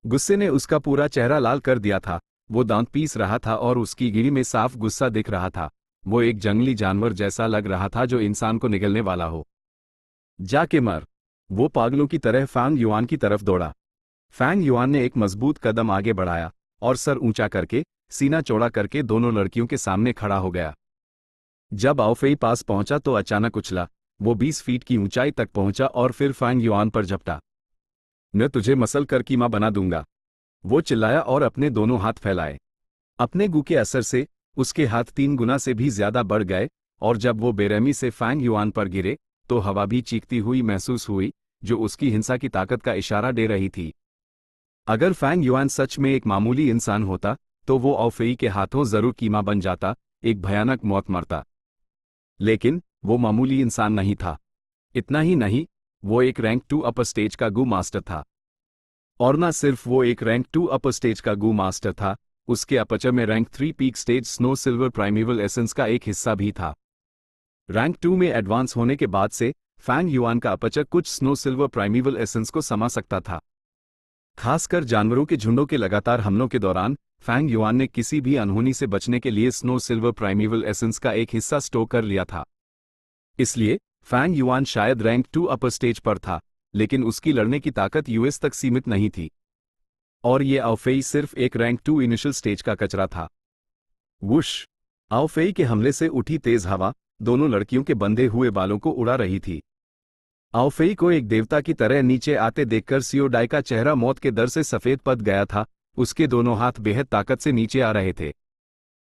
गुस्से ने उसका पूरा चेहरा लाल कर दिया था। वो दांत पीस रहा था और उसकी गिरी में साफ गुस्सा दिख रहा था। वो एक जंगली जानवर जैसा लग रहा था जो इंसान को निगलने वाला हो। जाके मर! वो पागलों की तरह फैंग युआन की तरफ दौड़ा। फैंग युआन ने एक मजबूत कदम आगे बढ़ाया और सर ऊंचा करके, सीना चौड़ा करके दोनों लड़कियों के सामने खड़ा हो गया। जब आओ फेई पास पहुंचा तो अचानक उछला। वो 20 फीट की ऊंचाई तक पहुंचा और फिर फैंग युआन पर झपटा। मैं तुझे मसल कर कीमा बना दूंगा, वो चिल्लाया और अपने दोनों हाथ फैलाए। अपने गू के असर से उसके हाथ 3 गुना से भी ज्यादा बढ़ गए और जब वो बेरहमी से फैंग युआन पर गिरे तो हवा भी चीखती हुई महसूस हुई, जो उसकी हिंसा की ताकत का इशारा दे रही थी। अगर फैंग युआन सच में एक मामूली इंसान होता तो वो आओ फेई के हाथों जरूर कीमा बन जाता, एक भयानक मौत मरता। लेकिन वो मामूली इंसान नहीं था। इतना ही नहीं, वो एक रैंक 2 अपर स्टेज का गू मास्टर था। और ना सिर्फ वो एक रैंक 2 अपर स्टेज का गू मास्टर था, उसके अपचर में rank 3 peak stage snow silver primeval essence का एक हिस्सा भी था। रैंक 2 में एडवांस होने के बाद से फैंग युआन का अपचर कुछ स्नो सिल्वर प्राइमेवल एसेंस को समा सकता था। खासकर जानवरों के झुंडों के लगातार हमलों के दौरान फैंग युआन ने किसी भी अनहोनी से बचने के लिए स्नो सिल्वर प्राइमेवल एसेंस का एक हिस्सा स्टोर कर लिया था। इसलिए फैंग युआन शायद रैंक 2 अपर स्टेज पर था, लेकिन उसकी लड़ने की ताकत यूएस तक सीमित नहीं थी। और ये आओ फेई सिर्फ एक रैंक 2 इनिशियल स्टेज का कचरा था। वुश! आओ फेई के हमले से उठी तेज हवा दोनों लड़कियों के बंधे हुए बालों को उड़ा रही थी। आओ फेई को एक देवता की तरह नीचे आते देखकर सियोडाई का चेहरा मौत के डर से सफेद पद गया था। उसके दोनों हाथ बेहद ताकत से नीचे आ रहे थे।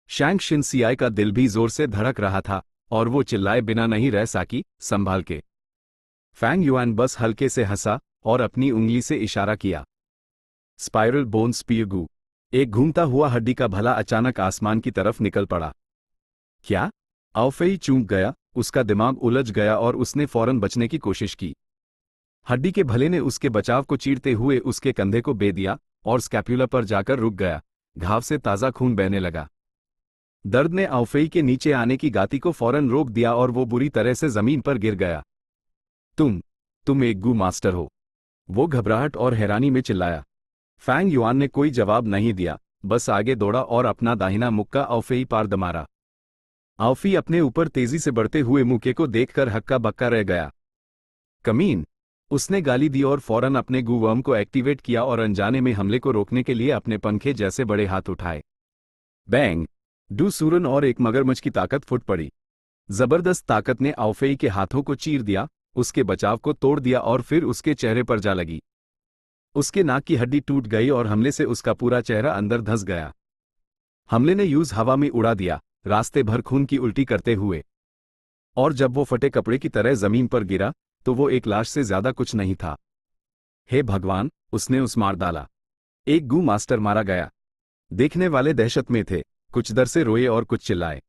शैंग शिनसियाई का दिल भी जोर से धड़क रहा था और वो चिल्लाए बिना नहीं रह सकी, संभाल के। फैंग युआन बस हल्के से हंसा और अपनी उंगली से इशारा किया। स्पाइरल बोन स्पीयर गू! एक घूमता हुआ हड्डी का भला अचानक आसमान की तरफ निकल पड़ा। क्या? आओ फेई चूक गया, उसका दिमाग उलझ गया और उसने फौरन बचने की कोशिश की। हड्डी के भले ने उसके बचाव को चीरते हुए उसके कंधे को बे दिया और स्कैप्यूला पर जाकर रुक गया। घाव से ताज़ा खून बहने लगा। दर्द ने आओ फेई के नीचे आने की गाती को फौरन रोक दिया और वो बुरी तरह से जमीन पर गिर गया। तुम एक गू मास्टर हो! वो घबराहट और हैरानी में चिल्लाया। फैंग युआन ने कोई जवाब नहीं दिया, बस आगे दौड़ा और अपना दाहिना मुक्का आओ फेई पार दमारा। आओ फेई अपने ऊपर तेजी से बढ़ते हुए मुक्के को देखकर हक्का बक्का रह गया। कमीन! उसने गाली दी और फौरन अपने गू वर्म को एक्टिवेट किया और अनजाने में हमले को रोकने के लिए अपने पंखे जैसे बड़े हाथ उठाए। बैंग! डू सूरन और एक मगरमच्छ की ताकत फुट पड़ी। जबरदस्त ताकत ने आउफेई के हाथों को चीर दिया, उसके बचाव को तोड़ दिया और फिर उसके चेहरे पर जा लगी। उसके नाक की हड्डी टूट गई और हमले से उसका पूरा चेहरा अंदर धंस गया। हमले ने यूज हवा में उड़ा दिया, रास्ते भर खून की उल्टी करते हुए। और जब वो फटे कपड़े की तरह जमीन पर गिरा तो वो एक लाश से ज्यादा कुछ नहीं था। हे भगवान, उसने उस मार डाला। एक गू मास्टर मारा गया। देखने वाले दहशत में थे, कुछ डर से रोए और कुछ चिल्लाए।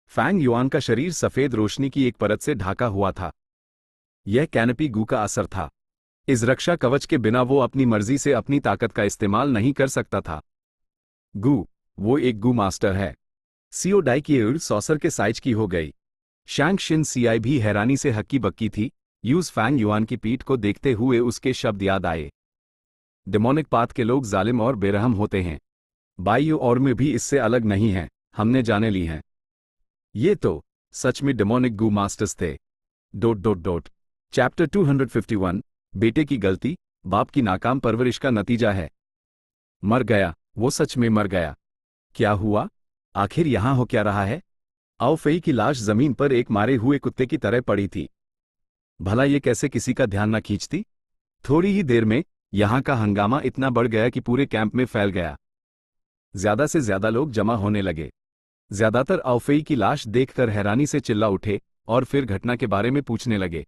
फैंग युआन का शरीर सफेद रोशनी की एक परत से ढाका हुआ था। यह कैनपी गू का असर था। इस रक्षा कवच के बिना वो अपनी मर्जी से अपनी ताकत का इस्तेमाल नहीं कर सकता था। गू, वो एक गू मास्टर है। सीओ डाई की उड़ सॉसर के साइज की हो गई। शैंग शिन सीआई भी हैरानी से हक्की बक्की थी। यूज फैंग युआन की पीठ को देखते हुए उसके शब्द याद आए। डेमोनिक पाथ के लोग जालिम और बेरहम होते हैं। बाइयो और में भी इससे अलग नहीं हैं, हमने जाने ली हैं। ये तो सच में डेमोनिक गू मास्टर्स थे। ... चैप्टर 251 बेटे की गलती, बाप की नाकाम परवरिश का नतीजा है। मर गया, वो सच में मर गया। क्या हुआ? आखिर यहां हो क्या रहा है? आउफेई की लाश जमीन पर एक मारे हुए कुत्ते की तरह पड़ी थी। भला ये कैसे किसी का ध्यान न खींचती? थोड़ी ही देर में यहां का हंगामा इतना बढ़ गया कि पूरे कैंप में फैल गया। ज्यादा से ज्यादा लोग जमा होने लगे। ज्यादातर आउफेई की लाश देखकर हैरानी से चिल्ला उठे और फिर घटना के बारे में पूछने लगे।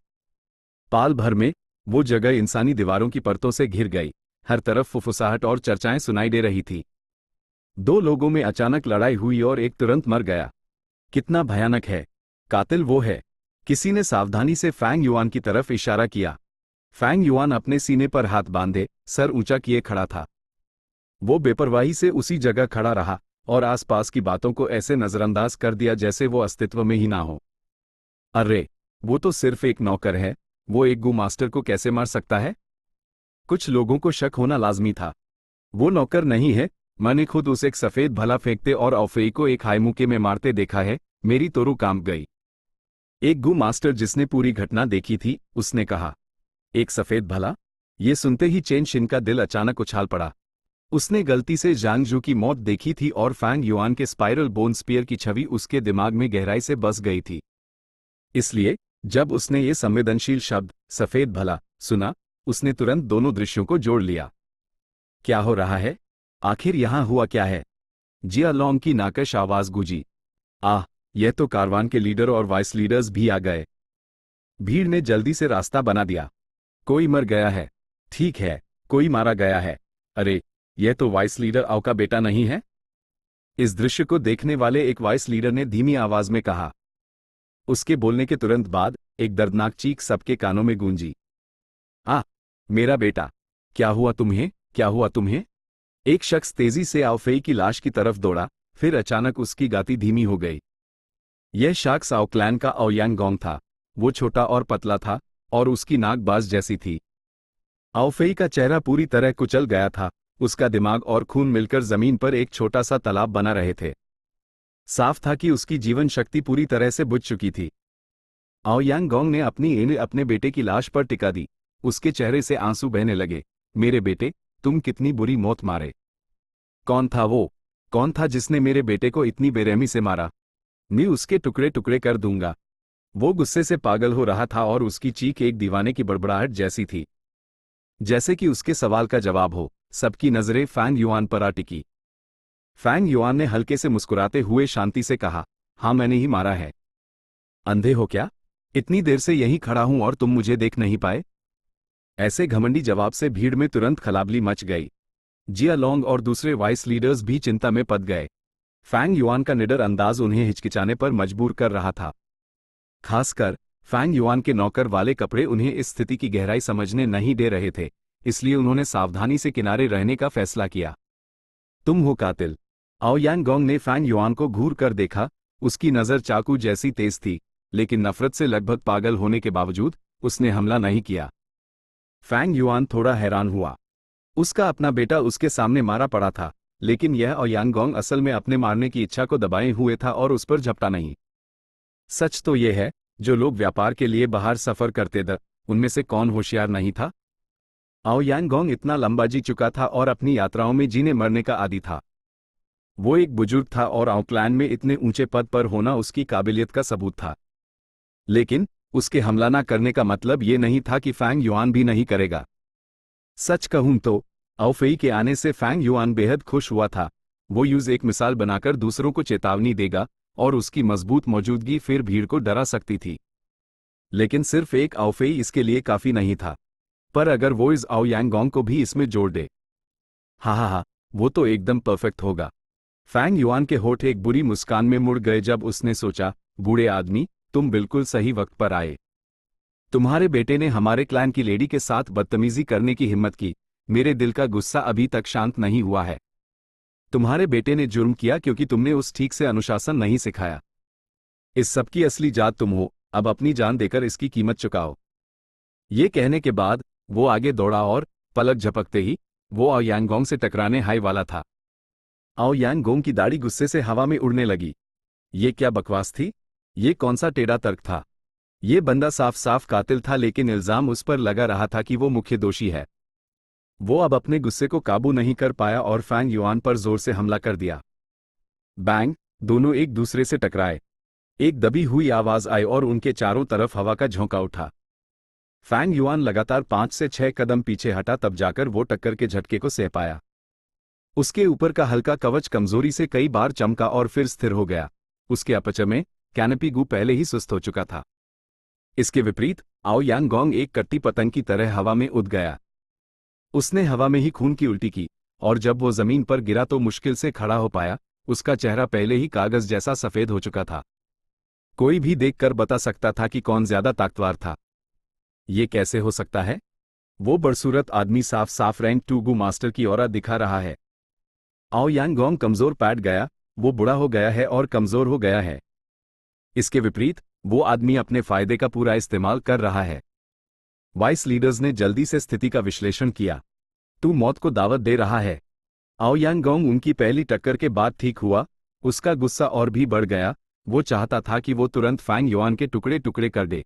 पाल भर में वो जगह इंसानी दीवारों की परतों से घिर गई। हर तरफ फुफुसाहट और चर्चाएं सुनाई दे रही थी। दो लोगों में अचानक लड़ाई हुई और एक तुरंत मर गया। कितना भयानक है! कातिल वो है। किसी ने सावधानी से फैंग युआन की तरफ इशारा किया। फैंग युआन अपने सीने पर हाथ बांधे, सर ऊंचा किए खड़ा था। वो बेपरवाही से उसी जगह खड़ा रहा और आसपास की बातों को ऐसे नजरअंदाज कर दिया जैसे वो अस्तित्व में ही ना हो। अरे, वो तो सिर्फ एक नौकर है, वो एक गू मास्टर को कैसे मार सकता है? कुछ लोगों को शक होना लाजमी था। वो नौकर नहीं है, मैंने खुद उसे एक सफेद भला फेंकते और आउफेई को एक हाई मुक्के में मारते देखा है। मेरी तो रूह कांप गई। एक गू मास्टर जिसने पूरी घटना देखी थी, उसने कहा। एक सफेद भला? ये सुनते ही चेन शिन का दिल अचानक उछाल पड़ा। उसने गलती से जांग जू की मौत देखी थी और फैंग युआन के स्पाइरल बोन स्पीयर की छवि उसके दिमाग में गहराई से बस गई थी। इसलिए जब उसने ये संवेदनशील शब्द सफेद भला सुना, उसने तुरंत दोनों दृश्यों को जोड़ लिया। क्या हो रहा है? आखिर यहां हुआ क्या है? जिया लॉन्ग की नाकश आवाज गूंजी। आह, यह तो कारवान के लीडर और वाइस लीडर्स भी आ गए। भीड़ ने जल्दी से रास्ता बना दिया। कोई मर गया है। ठीक है, कोई मारा गया है। अरे, यह तो वाइस लीडर आओ का बेटा नहीं है? इस दृश्य को देखने वाले एक वाइस लीडर ने धीमी आवाज में कहा। उसके बोलने के तुरंत बाद एक दर्दनाक चीख सबके कानों में गूंजी। आ, मेरा बेटा! क्या हुआ तुम्हें? क्या हुआ तुम्हें? एक शख्स तेजी से आउफेई की लाश की तरफ दौड़ा, फिर अचानक उसकी गाती धीमी हो गई। यह शख्स आओ क्लैन का आओयांग गोंग था। वो छोटा और पतला था और उसकी नाक बाज जैसी थी। आउफेई का चेहरा पूरी तरह कुचल गया था। उसका दिमाग और खून मिलकर जमीन पर एक छोटा सा तालाब बना रहे थे। साफ था कि उसकी जीवन शक्ति पूरी तरह से बुझ चुकी थी। आओयांग गोंग ने अपनी एंड अपने बेटे की लाश पर टिका दी। उसके चेहरे से आंसू बहने लगे। मेरे बेटे, तुम कितनी बुरी मौत मारे। कौन था वो? कौन था जिसने मेरे बेटे को इतनी बेरहमी से मारा? मैं उसके टुकड़े टुकड़े कर दूंगा। वो गुस्से से पागल हो रहा था और उसकी चीख एक दीवाने की बड़बड़ाहट जैसी थी। जैसे कि उसके सवाल का जवाब हो। सबकी नजरें फैंग युआन पर आ टिकी। फैंग युआन ने हल्के से मुस्कुराते हुए शांति से कहा, हाँ, मैंने ही मारा है। अंधे हो क्या? इतनी देर से यहीं खड़ा हूं और तुम मुझे देख नहीं पाए? ऐसे घमंडी जवाब से भीड़ में तुरंत खलाबली मच गई। जिया लॉन्ग और दूसरे वाइस लीडर्स भी चिंता में पड़ गए। फैंग युआन का निडर अंदाज उन्हें हिचकिचाने पर मजबूर कर रहा था। खासकर फैंग युआन के नौकर वाले कपड़े उन्हें इस स्थिति की गहराई समझने नहीं दे रहे थे, इसलिए उन्होंने सावधानी से किनारे रहने का फैसला किया। तुम हो कातिल? आओयांग गोंग ने फैंग युआन को घूर कर देखा। उसकी नजर चाकू जैसी तेज थी, लेकिन नफरत से लगभग पागल होने के बावजूद उसने हमला नहीं किया। फैंग युआन थोड़ा हैरान हुआ। उसका अपना बेटा उसके सामने मारा पड़ा था, लेकिन यह आओयांग गोंग असल में अपने मारने की इच्छा को दबाए हुए था और उस पर झपटा नहीं। सच तो यह है, जो लोग व्यापार के लिए बाहर सफर करते थे, उनमें से कौन होशियार नहीं था? आओ यांगोंग इतना लंबा जी चुका था और अपनी यात्राओं में जीने मरने का आदी था। वो एक बुजुर्ग था और आओ क्लैन में इतने ऊंचे पद पर होना उसकी काबिलियत का सबूत था। लेकिन उसके हमला न करने का मतलब ये नहीं था कि फैंग युआन भी नहीं करेगा। सच कहूं तो आओ फेई के आने से फैंग युआन बेहद खुश हुआ था। वो यूज एक मिसाल बनाकर दूसरों को चेतावनी देगा और उसकी मजबूत मौजूदगी फिर भीड़ को डरा सकती थी। लेकिन सिर्फ एक आओ फेई इसके लिए काफी नहीं था। पर अगर वो इस आओ यांगोंग को भी इसमें जोड़ दे, हा, वो तो एकदम परफेक्ट होगा। फैंग युआन के होठ एक बुरी मुस्कान में मुड़ गए जब उसने सोचा, बूढ़े आदमी, तुम बिल्कुल सही वक्त पर आए। तुम्हारे बेटे ने हमारे क्लैन की लेडी के साथ बदतमीजी करने की हिम्मत की। मेरे दिल का गुस्सा अभी तक शांत नहीं हुआ है। तुम्हारे बेटे ने जुर्म किया क्योंकि तुमने उस ठीक से अनुशासन नहीं सिखाया। इस सब की असली जात तुम हो। अब अपनी जान देकर इसकी कीमत चुकाओ। ये कहने के बाद वो आगे दौड़ा और पलक झपकते ही वो आओ यांगोंग से टकराने हाई वाला था। आओ यांगोंग की दाढ़ी गुस्से से हवा में उड़ने लगी। ये क्या बकवास थी? ये कौन सा टेढ़ा तर्क था? ये बंदा साफ साफ कातिल था, लेकिन इल्जाम उस पर लगा रहा था कि वो मुख्य दोषी है। वो अब अपने गुस्से को काबू नहीं कर पाया और फैंग युआन पर जोर से हमला कर दिया। बैंग! दोनों एक दूसरे से टकराए। एक दबी हुई आवाज आई और उनके चारों तरफ हवा का झोंका उठा। फैंग युआन लगातार 5 से 6 कदम पीछे हटा, तब जाकर वो टक्कर के झटके को सह पाया। उसके ऊपर का हल्का कवच कमजोरी से कई बार चमका और फिर स्थिर हो गया। उसके अपचर में कैनपी गू पहले ही सुस्त हो चुका था। इसके विपरीत आओ यांगोंग एक कट्टी पतंग की तरह हवा में उड़ गया। उसने हवा में ही खून की उल्टी की और जब वो जमीन पर गिरा तो मुश्किल से खड़ा हो पाया। उसका चेहरा पहले ही कागज जैसा सफेद हो चुका था। कोई भी देखकर बता सकता था कि कौन ज्यादा ताकतवर था। ये कैसे हो सकता है? वो बदसूरत आदमी साफ साफ रैंक 2 गू मास्टर की औरा दिखा रहा है। आओ यांगोंग कमजोर पैट गया। वो बुढ़ा हो गया है और कमजोर हो गया है। इसके विपरीत वो आदमी अपने फायदे का पूरा इस्तेमाल कर रहा है। वाइस लीडर्स ने जल्दी से स्थिति का विश्लेषण किया। तू मौत को दावत दे रहा है। आओ यांगोंग उनकी पहली टक्कर के बाद ठीक हुआ। उसका गुस्सा और भी बढ़ गया। वो चाहता था कि वो तुरंत फैंग युआन के टुकड़े टुकड़े कर दे।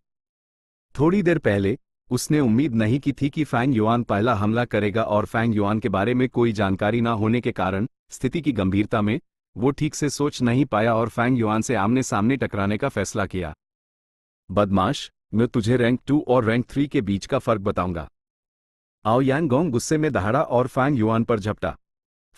थोड़ी देर पहले उसने उम्मीद नहीं की थी कि फैंग युआन पहला हमला करेगा और फैंग युआन के बारे में कोई जानकारी ना होने के कारण स्थिति की गंभीरता में वो ठीक से सोच नहीं पाया और फैंग युआन से आमने सामने टकराने का फैसला किया। बदमाश, मैं तुझे रैंक 2 और रैंक 3 के बीच का फर्क बताऊंगा। आओ यांगोंग गुस्से में दहाड़ा और फैंग युआन पर झपटा।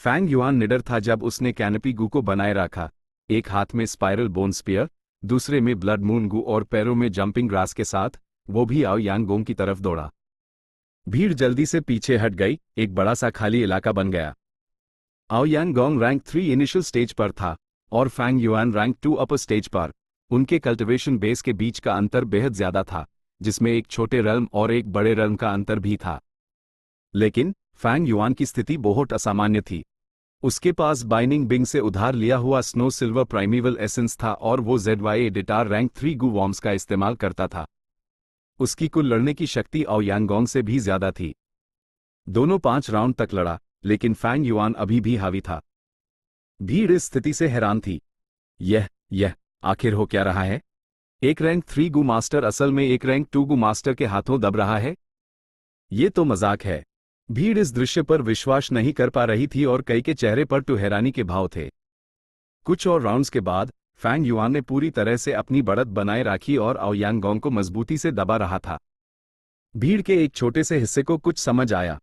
फैंग युआन निडर था जब उसने कैनपी गू को बनाए रखा। एक हाथ में स्पाइरल बोन स्पीयर, दूसरे में ब्लड मून गू और पैरों में जंपिंग ग्रास के साथ वो भी आओ यांगोंग की तरफ दौड़ा। भीड़ जल्दी से पीछे हट गई। एक बड़ा सा खाली इलाका बन गया। आओ यांगोंग रैंक 3 इनिशियल स्टेज पर था और Fang Yuan rank 2 upper stage पर। उनके कल्टिवेशन बेस के बीच का अंतर बेहद ज्यादा था, जिसमें एक छोटे रल्म और एक बड़े रल्म का अंतर भी था। लेकिन फैंग युआन की स्थिति बहुत असामान्य थी। उसके पास बाइनिंग बिंग से उधार लिया हुआ स्नो सिल्वर प्राइमेवल एसेंस था और वो ZY एडिटार रैंक 3 गू वॉर्म्स का इस्तेमाल करता था। उसकी कुल लड़ने की शक्ति आओ यांगोंग से भी ज्यादा थी। दोनों 5 राउंड तक लड़ा, लेकिन फैंग युआन अभी भी हावी था। भीड़ इस स्थिति से हैरान थी। यह आखिर हो क्या रहा है? एक रैंक 3 गू मास्टर असल में एक रैंक 2 गू मास्टर के हाथों दब रहा है। ये तो मजाक है। भीड़ इस दृश्य पर विश्वास नहीं कर पा रही थी और कई के चेहरे पर तो हैरानी के भाव थे। कुछ और राउंड्स के बाद फैंग युआन ने पूरी तरह से अपनी बढ़त बनाए रखी और आओ यांगोंग को मजबूती से दबा रहा था। भीड़ के एक छोटे से हिस्से को कुछ समझ आया।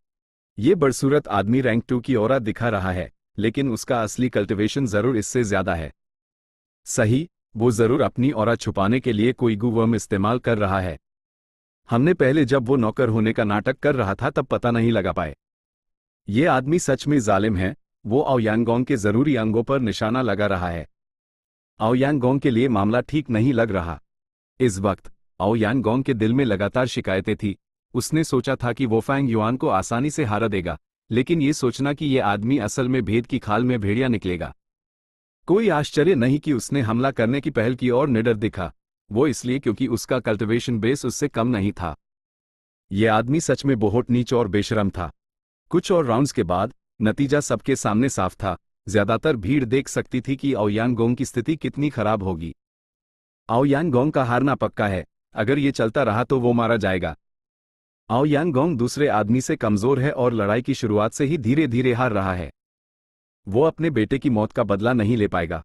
ये बदसूरत आदमी रैंक 2 की औरा दिखा रहा है, लेकिन उसका असली कल्टिवेशन जरूर इससे ज्यादा है। सही, वो जरूर अपनी औरा छुपाने के लिए कोई गुवर्म इस्तेमाल कर रहा है। हमने पहले जब वो नौकर होने का नाटक कर रहा था तब पता नहीं लगा पाए। ये आदमी सच में जालिम है। वो आओ यांगोंग के जरूरी अंगों पर निशाना लगा रहा है। आओ यांगोंग के लिए मामला ठीक नहीं लग रहा। इस वक्त आओ यांगोंग के दिल में लगातार शिकायतें थी। उसने सोचा था कि वो फैंग युआन को आसानी से हरा देगा, लेकिन ये सोचना कि ये आदमी असल में भेद की खाल में भेड़िया निकलेगा। कोई आश्चर्य नहीं कि उसने हमला करने की पहल की और निडर दिखा। वो इसलिए क्योंकि उसका कल्टिवेशन बेस उससे कम नहीं था। यह आदमी सच में बहुत नीच और बेशरम था। कुछ और राउंड्स के बाद नतीजा सबके सामने साफ था। ज्यादातर भीड़ देख सकती थी कि आओ यांगोंग की स्थिति कितनी खराब होगी। आओ यांगोंग का हारना पक्का है। अगर ये चलता रहा तो वो मारा जाएगा। आओ यांगोंग दूसरे आदमी से कमजोर है और लड़ाई की शुरुआत से ही धीरे धीरे हार रहा है। वो अपने बेटे की मौत का बदला नहीं ले पाएगा।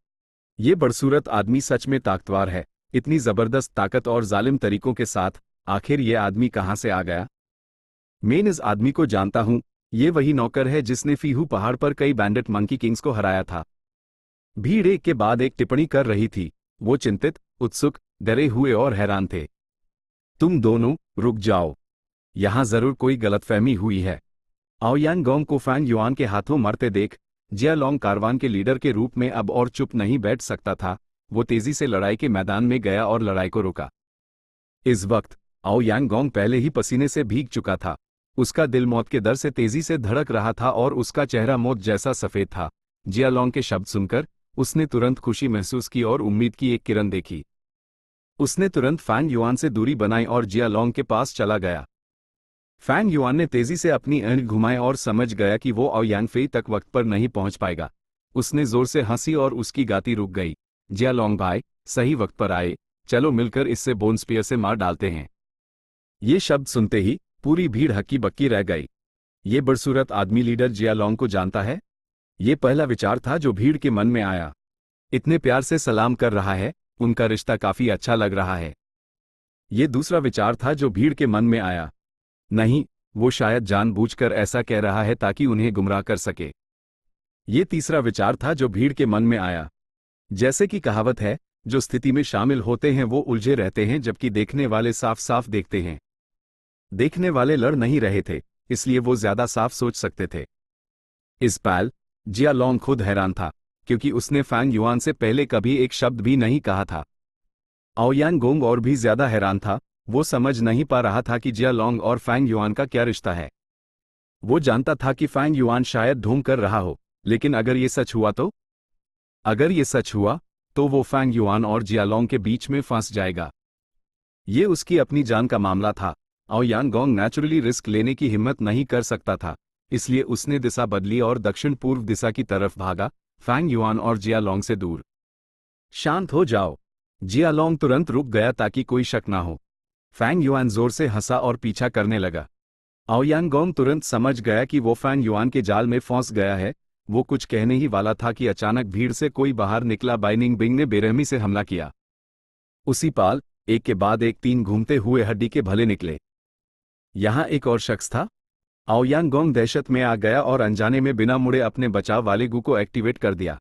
ये बदसूरत आदमी सच में ताकतवर है। इतनी जबरदस्त ताकत और जालिम तरीकों के साथ आखिर ये आदमी कहां से आ गया? मैं इस आदमी को जानता हूं। ये वही नौकर है जिसने फीहू पहाड़ पर कई बैंडिट मंकी किंग्स को हराया था। भीड़ एक के बाद एक टिप्पणी कर रही थी। वो चिंतित, उत्सुक, डरे हुए और हैरान थे। तुम दोनों रुक जाओ, यहां जरूर कोई गलतफहमी हुई है। आओ यांगोंग को फैंग युआन के हाथों मरते देख जियालोंग कारवान के लीडर के रूप में अब और चुप नहीं बैठ सकता था। वो तेजी से लड़ाई के मैदान में गया और लड़ाई को रोका। इस वक्त आओ यांगोंग पहले ही पसीने से भीग चुका था। उसका दिल मौत के डर से तेजी से धड़क रहा था और उसका चेहरा मौत जैसा सफेद था। जियालोंग के शब्द सुनकर उसने तुरंत खुशी महसूस की और उम्मीद की एक किरण देखी। उसने तुरंत फैंग युआन से दूरी बनाई और जियालोंग के पास चला गया। फैंग युआन ने तेजी से अपनी आंख घुमाई और समझ गया कि वो आओ यांगफेई तक वक्त पर नहीं पहुंच पाएगा। उसने जोर से हंसी और उसकी गाती रुक गई। जियालोंग भाई, सही वक्त पर आए, चलो मिलकर इससे बोन स्पीयर से मार डालते हैं। ये शब्द सुनते ही पूरी भीड़ हक्की बक्की रह गई। ये बदसूरत आदमी लीडर जियालोंग को जानता है? ये पहला विचार था जो भीड़ के मन में आया। इतने प्यार से सलाम कर रहा है, उनका रिश्ता काफी अच्छा लग रहा है। ये दूसरा विचार था जो भीड़ के मन में आया। नहीं, वो शायद जानबूझकर ऐसा कह रहा है ताकि उन्हें गुमराह कर सके। ये तीसरा विचार था जो भीड़ के मन में आया। जैसे कि कहावत है, जो स्थिति में शामिल होते हैं वो उलझे रहते हैं जबकि देखने वाले साफ साफ देखते हैं। देखने वाले लड़ नहीं रहे थे, इसलिए वो ज्यादा साफ सोच सकते थे। इस पल जियालोंग खुद हैरान था, क्योंकि उसने फैंग युआन से पहले कभी एक शब्द भी नहीं कहा था। आओ यांगोंग और भी ज्यादा हैरान था। वो समझ नहीं पा रहा था कि जियालोंग और फैंग युआन का क्या रिश्ता है। वो जानता था कि फैंग युआन शायद ढोंग कर रहा हो, लेकिन अगर ये सच हुआ तो? अगर ये सच हुआ तो वो फैंग युआन और जियालोंग के बीच में फंस जाएगा। ये उसकी अपनी जान का मामला था। आओ यांगोंग नेचुरली रिस्क लेने की हिम्मत नहीं कर सकता था, इसलिए उसने दिशा बदली और दक्षिण पूर्व दिशा की तरफ भागा, फैंग युआन और जियालोंग से दूर। शांत हो जाओ। जियालोंग तुरंत रुक गया ताकि कोई शक ना हो। फैंग युआन जोर से हंसा और पीछा करने लगा। आओ यांगोंग तुरंत समझ गया कि वो फैंग युआन के जाल में फंस गया है। वो कुछ कहने ही वाला था कि अचानक भीड़ से कोई बाहर निकला। बाइनिंग बिंग ने बेरहमी से हमला किया। उसी पाल एक के बाद एक 3 घूमते हुए हड्डी के भले निकले। यहां एक और शख्स था। आओ यांगोंग दहशत में आ गया और अनजाने में बिना मुड़े अपने बचाव वाले गु को एक्टिवेट कर दिया।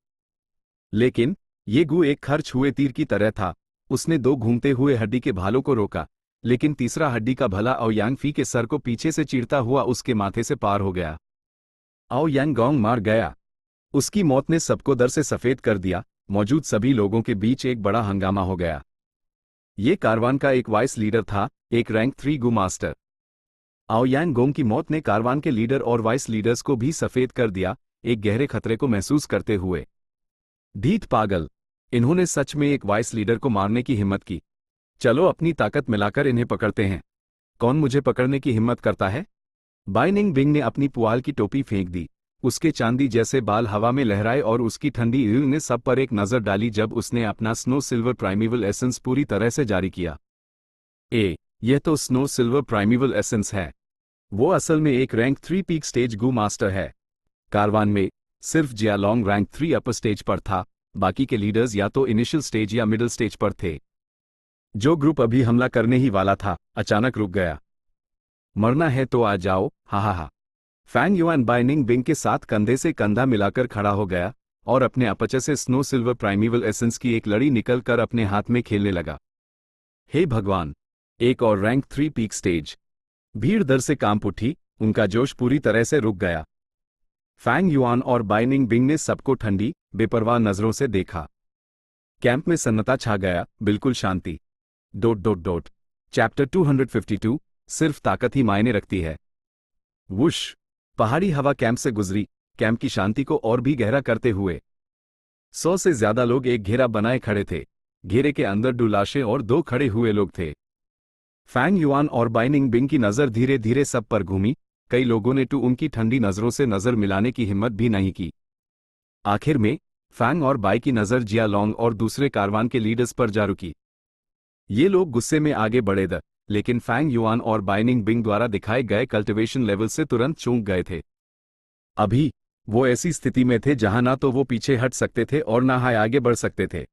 लेकिन ये गु एक खर्च हुए तीर की तरह था। उसने 2 घूमते हुए हड्डी के भालों को रोका, लेकिन तीसरा हड्डी का भला आओ यांगफी के सर को पीछे से चीरता हुआ उसके माथे से पार हो गया। आओ यांगोंग मार गया। उसकी मौत ने सबको दर से सफेद कर दिया। मौजूद सभी लोगों के बीच एक बड़ा हंगामा हो गया। ये कारवान का एक वाइस लीडर था, एक रैंक 3 गु मास्टर। आओ यांगोंग की मौत ने कारवान के लीडर और वाइस लीडर्स को भी सफेद कर दिया, एक गहरे खतरे को महसूस करते हुए। ढीठ पागल, इन्होंने सच में एक वाइस लीडर को मारने की हिम्मत की। चलो अपनी ताकत मिलाकर इन्हें पकड़ते हैं। कौन मुझे पकड़ने की हिम्मत करता है? बाइनिंग बिंग ने अपनी पुआल की टोपी फेंक दी। उसके चांदी जैसे बाल हवा में लहराए और उसकी ठंडी ईल ने सब पर एक नजर डाली जब उसने अपना स्नो सिल्वर प्राइमिवल एसेंस पूरी तरह से जारी किया। यह तो स्नो सिल्वर प्राइमिवल एसेंस है। वो असल में एक रैंक 3 पीक स्टेज गु मास्टर है। कारवान में सिर्फ जियालोंग रैंक 3 अपर स्टेज पर था, बाकी के लीडर्स या तो इनिशियल स्टेज या मिडिल स्टेज पर थे। जो ग्रुप अभी हमला करने ही वाला था, अचानक रुक गया। मरना है तो आ जाओ, हा हा हा। फैंग युआन बाइनिंग बिंग के साथ कंधे से कंधा मिलाकर खड़ा हो गया और अपने अपचे से स्नो सिल्वर प्राइमिवल एसेंस की एक लड़ी निकल कर अपने हाथ में खेलने लगा। हे भगवान, एक और रैंक 3 पीक स्टेज। भीड़ दर से कांप उठी, उनका जोश पूरी तरह से रुक गया। फैंग युआन और बाइनिंग बिंग ने सबको ठंडी, बेपरवाह नजरों से देखा। कैंप में सन्नाटा छा गया, बिल्कुल शांति। चैप्टर 252, सिर्फ ताकत ही मायने रखती है। वुश, पहाड़ी हवा कैंप से गुजरी, कैंप की शांति को और भी गहरा करते हुए। 100 से ज्यादा लोग एक घेरा बनाए खड़े थे। घेरे के अंदर 2 लाशें और 2 खड़े हुए लोग थे। फैंग युआन और बाइनिंग बिंग की नजर धीरे धीरे सब पर घूमी। कई लोगों ने उनकी ठंडी नजरों से नजर मिलाने की हिम्मत भी नहीं की। आखिर में फैंग और बाई की नजर जियालोंग और दूसरे कारवान के लीडर्स पर जा रुकी। ये लोग गुस्से में आगे बढ़े लेकिन फैंग युआन और बाइनिंग बिंग द्वारा दिखाए गए कल्टिवेशन लेवल से तुरंत चूक गए थे। अभी वो ऐसी स्थिति में थे जहां ना तो वो पीछे हट सकते थे और ना ही आगे बढ़ सकते थे।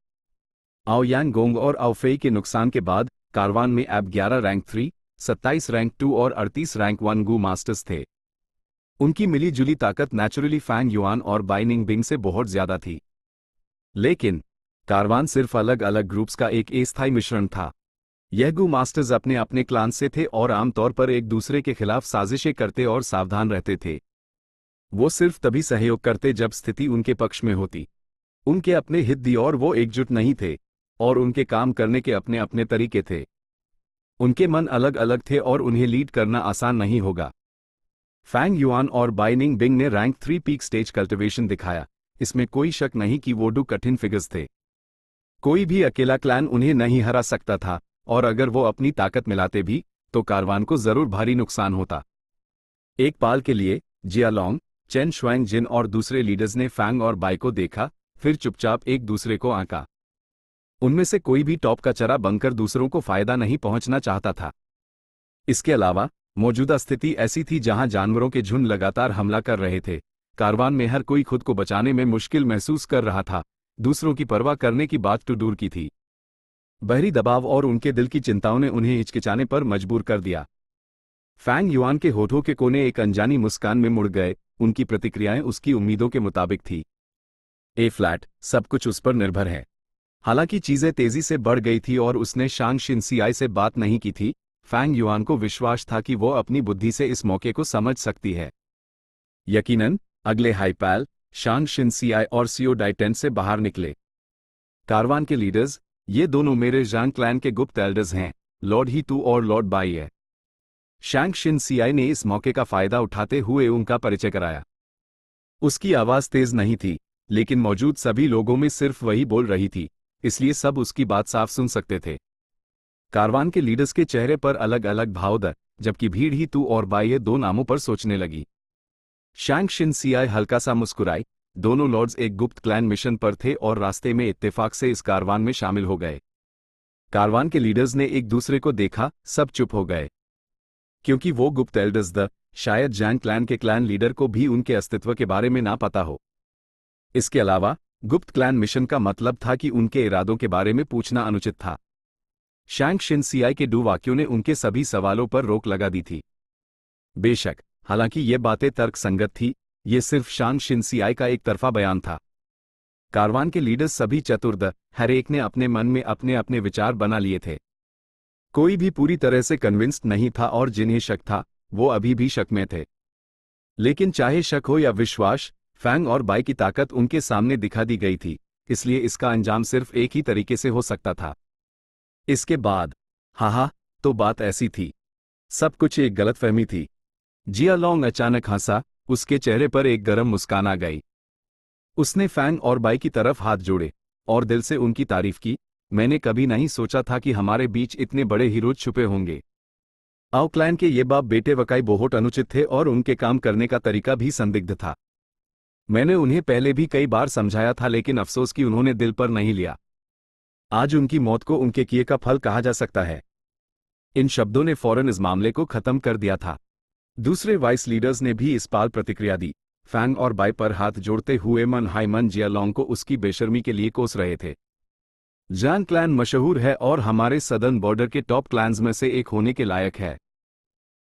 आओ यांग गोंग और आओ फेई के नुकसान के बाद कारवान में अब 11 रैंक 3, 27 रैंक 2 और 38 रैंक 1 गू मास्टर्स थे। उनकी मिली जुली ताकत नेचुरली फैंग युआन और बाइनिंग बिंग से बहुत ज्यादा थी। लेकिन कारवान सिर्फ अलग अलग ग्रुप्स का एक अस्थायी मिश्रण था। यह गू मास्टर्स अपने अपने क्लान से थे और आमतौर पर एक दूसरे के खिलाफ साजिशें करते और सावधान रहते थे। वो सिर्फ तभी सहयोग करते जब स्थिति उनके पक्ष में होती। उनके अपने हित थी और वो एकजुट नहीं थे, और उनके काम करने के अपने अपने तरीके थे। उनके मन अलग अलग थे और उन्हें लीड करना आसान नहीं होगा। फैंग युआन और बाइनिंग बिंग ने रैंक 3 पीक स्टेज कल्टिवेशन दिखाया, इसमें कोई शक नहीं कि वो दो कठिन फिगर्स थे। कोई भी अकेला क्लैन उन्हें नहीं हरा सकता था, और अगर वो अपनी ताकत मिलाते भी तो कारवान को जरूर भारी नुकसान होता। एक पाल के लिए जियालोंग, चेन शुआंग जिन और दूसरे लीडर्स ने फैंग और बाई को देखा, फिर चुपचाप एक दूसरे को आंका। उनमें से कोई भी टॉप का चरा बनकर दूसरों को फायदा नहीं पहुंचना चाहता था। इसके अलावा मौजूदा स्थिति ऐसी थी जहां जानवरों के झुंड लगातार हमला कर रहे थे। कारवान में हर कोई खुद को बचाने में मुश्किल महसूस कर रहा था, दूसरों की परवाह करने की बात तो दूर की थी। बाहरी दबाव और उनके दिल की चिंताओं ने उन्हें हिचकिचाने पर मजबूर कर दिया। फैंग युआन के होठों के कोने एक अनजानी मुस्कान में मुड़ गए, उनकी प्रतिक्रियाएं उसकी उम्मीदों के मुताबिक थी। ए फ्लैट, सब कुछ उस पर निर्भर है। हालांकि चीजें तेजी से बढ़ गई थी और उसने शांग शिनसियाई से बात नहीं की थी, फैंग युआन को विश्वास था कि वो अपनी बुद्धि से इस मौके को समझ सकती है। यकीनन अगले हाईपैल, शांग शिनसियाई और सियो डाइटेन से बाहर निकले। कारवान के लीडर्स, ये दोनों मेरे जांग क्लैन के गुप्त एल्डर्स हैं, लॉर्ड ही तू और लॉर्ड बाई है। शांग शिनसियाई ने इस मौके का फायदा उठाते हुए उनका परिचय कराया। उसकी आवाज तेज नहीं थी, लेकिन मौजूद सभी लोगों में सिर्फ वही बोल रही थी, इसलिए सब उसकी बात साफ सुन सकते थे। कारवान के लीडर्स के चेहरे पर अलग अलग भाव थे, जबकि भीड़ ही तू और बाई दो नामों पर सोचने लगी। शांग शिनसियाई हल्का सा मुस्कुराई। दोनों लॉर्ड्स एक गुप्त क्लैन मिशन पर थे और रास्ते में इत्तेफाक से इस कारवान में शामिल हो गए। कारवान के लीडर्स ने एक दूसरे को देखा, सब चुप हो गए, क्योंकि वो गुप्त एल्डर्स शायद जैंग क्लैन के क्लैन लीडर को भी उनके अस्तित्व के बारे में ना पता हो। इसके अलावा गुप्त क्लैन मिशन का मतलब था कि उनके इरादों के बारे में पूछना अनुचित था। शांग शिनसियाई के दो वाक्यों ने उनके सभी सवालों पर रोक लगा दी थी। बेशक, हालांकि ये बातें तर्कसंगत थी, ये सिर्फ शांग शिनसियाई का एक तरफा बयान था। कारवान के लीडर्स सभी चतुर, हर एक ने अपने मन में अपने अपने विचार बना लिए थे। कोई भी पूरी तरह से कन्विंस्ड नहीं था और जिन्हें शक था, वो अभी भी शक में थे। लेकिन चाहे शक हो या विश्वास, फैंग और बाई की ताकत उनके सामने दिखा दी गई थी, इसलिए इसका अंजाम सिर्फ एक ही तरीके से हो सकता था। इसके बाद हाँ, तो बात ऐसी थी, सब कुछ एक गलतफहमी थी। जियालोंग अचानक हंसा, उसके चेहरे पर एक गर्म मुस्कान आ गई। उसने फैंग और बाई की तरफ हाथ जोड़े और दिल से उनकी तारीफ की। मैंने कभी नहीं सोचा था कि हमारे बीच इतने बड़े हीरो छुपे होंगे। आओ क्लैन के ये बाप बेटे वकाई बहुत अनुचित थे और उनके काम करने का तरीका भी संदिग्ध था। मैंने उन्हें पहले भी कई बार समझाया था, लेकिन अफसोस कि उन्होंने दिल पर नहीं लिया। आज उनकी मौत को उनके किए का फल कहा जा सकता है। इन शब्दों ने फौरन इस मामले को खत्म कर दिया था। दूसरे वाइस लीडर्स ने भी इस पाल प्रतिक्रिया दी। फैंग और बाई पर हाथ जोड़ते हुए मन हाइमन जियालोंग को उसकी बेशर्मी के लिए कोस रहे थे। जैंग क्लैन मशहूर है और हमारे सदर्न बॉर्डर के टॉप क्लैन्स में से एक होने के लायक है।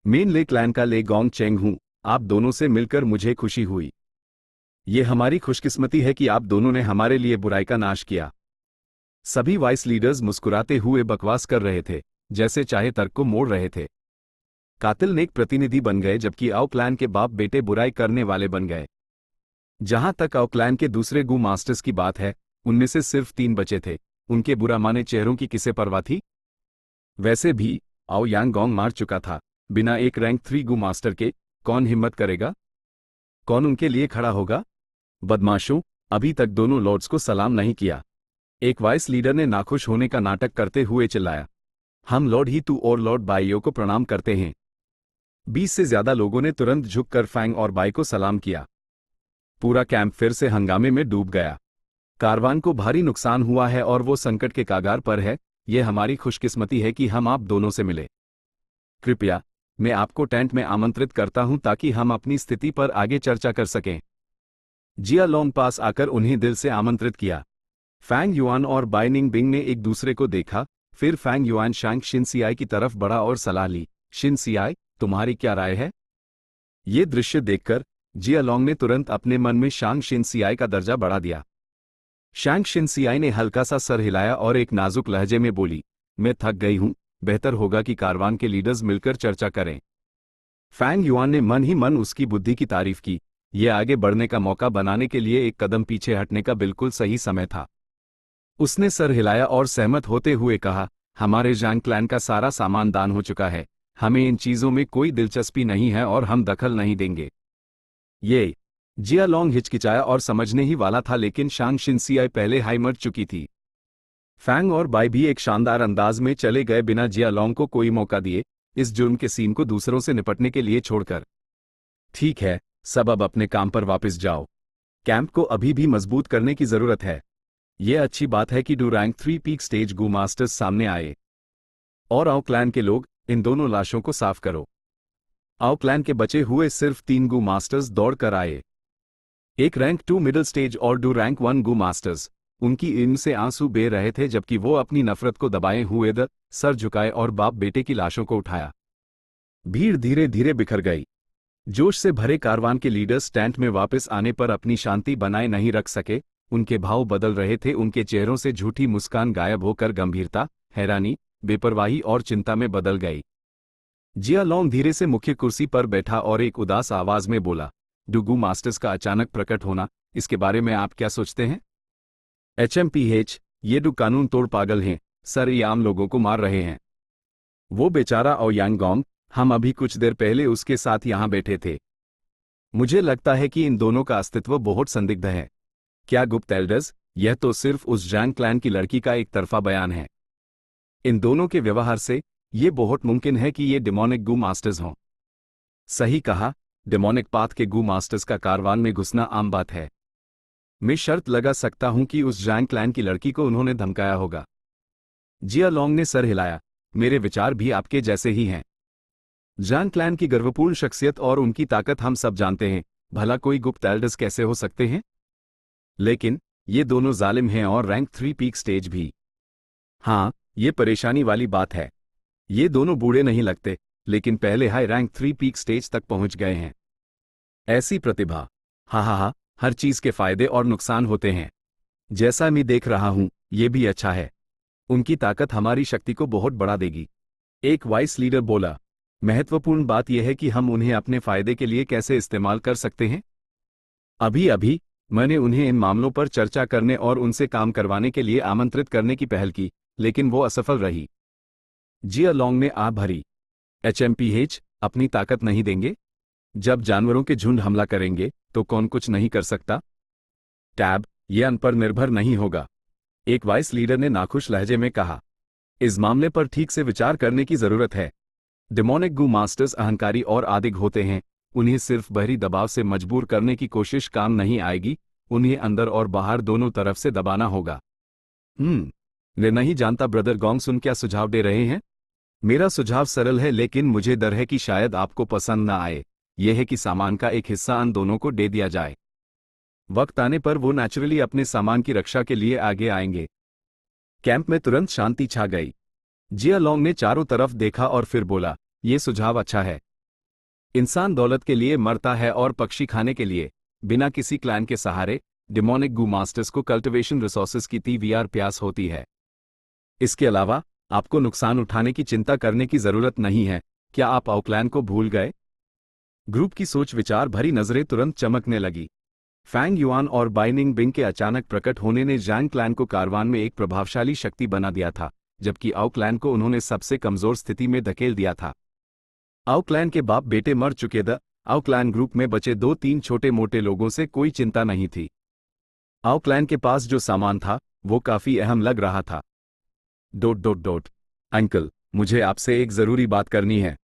मेन ले क्लैन का ले गोंग चेंग हूं। आप दोनों से मिलकर मुझे खुशी हुई। ये हमारी खुशकिस्मती है कि आप दोनों ने हमारे लिए बुराई का नाश किया। सभी वाइस लीडर्स मुस्कुराते हुए बकवास कर रहे थे, जैसे चाहे तर्क को मोड़ रहे थे। कातिल नेक प्रतिनिधि बन गए, जबकि आओ क्लैन के बाप बेटे बुराई करने वाले बन गए। जहां तक आओ क्लैन के दूसरे गू मास्टर्स की बात है, उनमें से सिर्फ 3 बचे थे। उनके बुरा माने चेहरों की किसे परवाह थी? वैसे भी आओ यांग गोंग मार चुका था। बिना एक रैंक 3 गू मास्टर के कौन हिम्मत करेगा? कौन उनके लिए खड़ा होगा? बदमाशों, अभी तक दोनों लॉर्ड्स को सलाम नहीं किया। एक वाइस लीडर ने नाखुश होने का नाटक करते हुए चिल्लाया। हम लॉर्ड ही तू और लॉर्ड बाइयो को प्रणाम करते हैं। 20 से ज्यादा लोगों ने तुरंत झुककर फैंग और बाई को सलाम किया। पूरा कैंप फिर से हंगामे में डूब गया। कारवान को भारी नुकसान हुआ है और वो संकट के कागार पर है। यह हमारी खुशकिस्मती है कि हम आप दोनों से मिले। कृपया मैं आपको टेंट में आमंत्रित करता हूं ताकि हम अपनी स्थिति पर आगे चर्चा कर सकें। जिया लोंग पास आकर उन्हें दिल से आमंत्रित किया। फैंग युआन और बाइनिंग बिंग ने एक दूसरे को देखा, फिर फैंग युआन शांग शिनसियाई की तरफ बढ़ा और सलाह ली। शिनसियाई, तुम्हारी क्या राय है? ये दृश्य देखकर जिया लोंग ने तुरंत अपने मन में शांग शिनसियाई का दर्जा बढ़ा दिया। शांग शिनसियाई ने हल्का सा सर हिलाया और एक नाजुक लहजे में बोली, मैं थक गई हूं, बेहतर होगा कि कारवान के लीडर्स मिलकर चर्चा करें। फैंग युआन ने मन ही मन उसकी बुद्धि की तारीफ की। यह आगे बढ़ने का मौका बनाने के लिए एक कदम पीछे हटने का बिल्कुल सही समय था। उसने सर हिलाया और सहमत होते हुए कहा, हमारे जांग क्लैन का सारा सामान दान हो चुका है, हमें इन चीजों में कोई दिलचस्पी नहीं है और हम दखल नहीं देंगे। ये जिया लोंग हिचकिचाया और समझने ही वाला था, लेकिन शांग शिनसियाई पहले हाई मर चुकी थी। फैंग और बाई भी एक शानदार अंदाज में चले गए बिना जिया लोंग को कोई मौका दिए इस जुर्म के सीन को दूसरों से निपटने के लिए छोड़कर। ठीक है, सब अब अपने काम पर वापस जाओ। कैंप को अभी भी मजबूत करने की जरूरत है। यह अच्छी बात है कि डू rank 3 peak stage Gu masters सामने आए। और आओ क्लैन के लोग, इन दोनों लाशों को साफ करो। आओ क्लैन के बचे हुए सिर्फ 3 गू मास्टर्स दौड़ कर आए। एक रैंक 2 मिडिल स्टेज और डू रैंक 1 गू मास्टर्स। उनकी इल्म से आंसू बह रहे थे जबकि वो अपनी नफरत को दबाए हुए सर झुकाए और बाप बेटे की लाशों को उठाया। भीड़ धीरे धीरे बिखर गई। जोश से भरे कारवान के लीडर्स टेंट में वापस आने पर अपनी शांति बनाए नहीं रख सके। उनके भाव बदल रहे थे, उनके चेहरों से झूठी मुस्कान गायब होकर गंभीरता, हैरानी, बेपरवाही और चिंता में बदल गई। जिया लोंग धीरे से मुख्य कुर्सी पर बैठा और एक उदास आवाज में बोला, डुगू मास्टर्स का अचानक प्रकट होना, इसके बारे में आप क्या सोचते हैं? HMPH, ये डू कानून तोड़ पागल हैं सर, ये आम लोगों को मार रहे हैं। वो बेचारा ओयांगोंग, हम अभी कुछ देर पहले उसके साथ यहां बैठे थे। मुझे लगता है कि इन दोनों का अस्तित्व बहुत संदिग्ध है। क्या गुप्त एल्डर्स? यह तो सिर्फ उस जैंग क्लैन की लड़की का एक तरफा बयान है। इन दोनों के व्यवहार से यह बहुत मुमकिन है कि ये डिमोनिक गू मास्टर्स हों। सही कहा, डिमोनिक पाथ के गू मास्टर्स का कारवान में घुसना आम बात है। मैं शर्त लगा सकता हूं कि उस जैंग क्लैन की लड़की को उन्होंने धमकाया होगा। जिया लोंग ने सर हिलाया, मेरे विचार भी आपके जैसे ही हैं। जैंग क्लैन की गर्वपूर्ण शख्सियत और उनकी ताकत हम सब जानते हैं, भला कोई गुप्त एल्डर्स कैसे हो सकते हैं? लेकिन ये दोनों जालिम हैं और रैंक 3 पीक स्टेज भी। हाँ, ये परेशानी वाली बात है। ये दोनों बूढ़े नहीं लगते, लेकिन पहले हाई रैंक 3 पीक स्टेज तक पहुंच गए हैं। ऐसी प्रतिभा, हा, हर चीज के फायदे और नुकसान होते हैं। जैसा मैं देख रहा हूं, ये भी अच्छा है। उनकी ताकत हमारी शक्ति को बहुत बढ़ा देगी। एक वाइस लीडर बोला, महत्वपूर्ण बात यह है कि हम उन्हें अपने फायदे के लिए कैसे इस्तेमाल कर सकते हैं। अभी मैंने उन्हें इन मामलों पर चर्चा करने और उनसे काम करवाने के लिए आमंत्रित करने की पहल की, लेकिन वो असफल रही। जिया लोंग ने आ भरी। HMPH, अपनी ताकत नहीं देंगे? जब जानवरों के झुंड हमला करेंगे तो कौन कुछ नहीं कर सकता? टैब, ये अन पर निर्भर नहीं होगा। एक वाइस लीडर ने नाखुश लहजे में कहा, इस मामले पर ठीक से विचार करने की जरूरत है। डिमोनिक गू मास्टर्स अहंकारी और आदिग होते हैं, उन्हें सिर्फ बाहरी दबाव से मजबूर करने की कोशिश काम नहीं आएगी, उन्हें अंदर और बाहर दोनों तरफ से दबाना होगा। मैं नहीं जानता ब्रदर गोंगसुन क्या सुझाव दे रहे हैं। मेरा सुझाव सरल है, लेकिन मुझे डर है कि शायद आपको पसंद ना आए। यह है कि सामान का एक हिस्सा अन दोनों को दे दिया जाए। वक्त आने पर वो नेचुरली अपने सामान की रक्षा के लिए आगे आएंगे। कैंप में तुरंत शांति छा गई। जिया लोंग ने चारों तरफ देखा और फिर बोला, यह सुझाव अच्छा है। इंसान दौलत के लिए मरता है और पक्षी खाने के लिए। बिना किसी क्लैन के सहारे डिमोनिक गू मास्टर्स को कल्टिवेशन रिसोर्सेज की तीव्र प्यास होती है। इसके अलावा आपको नुकसान उठाने की चिंता करने की जरूरत नहीं है। क्या आप आउक्लैन को भूल गए? ग्रुप की सोच विचार भरी नजरें तुरंत चमकने लगी। फैंग युआन और बाइनिंग बिंग के अचानक प्रकट होने ने जैंग क्लैन को कारवान में एक प्रभावशाली शक्ति बना दिया था, जबकि आओ क्लैन को उन्होंने सबसे कमजोर स्थिति में धकेल दिया था। आओ क्लैन के बाप बेटे मर चुके थे। आओ क्लैन ग्रुप में बचे 2-3 छोटे मोटे लोगों से कोई चिंता नहीं थी। आओ क्लैन के पास जो सामान था वो काफी अहम लग रहा था। अंकल, मुझे आपसे एक जरूरी बात करनी है।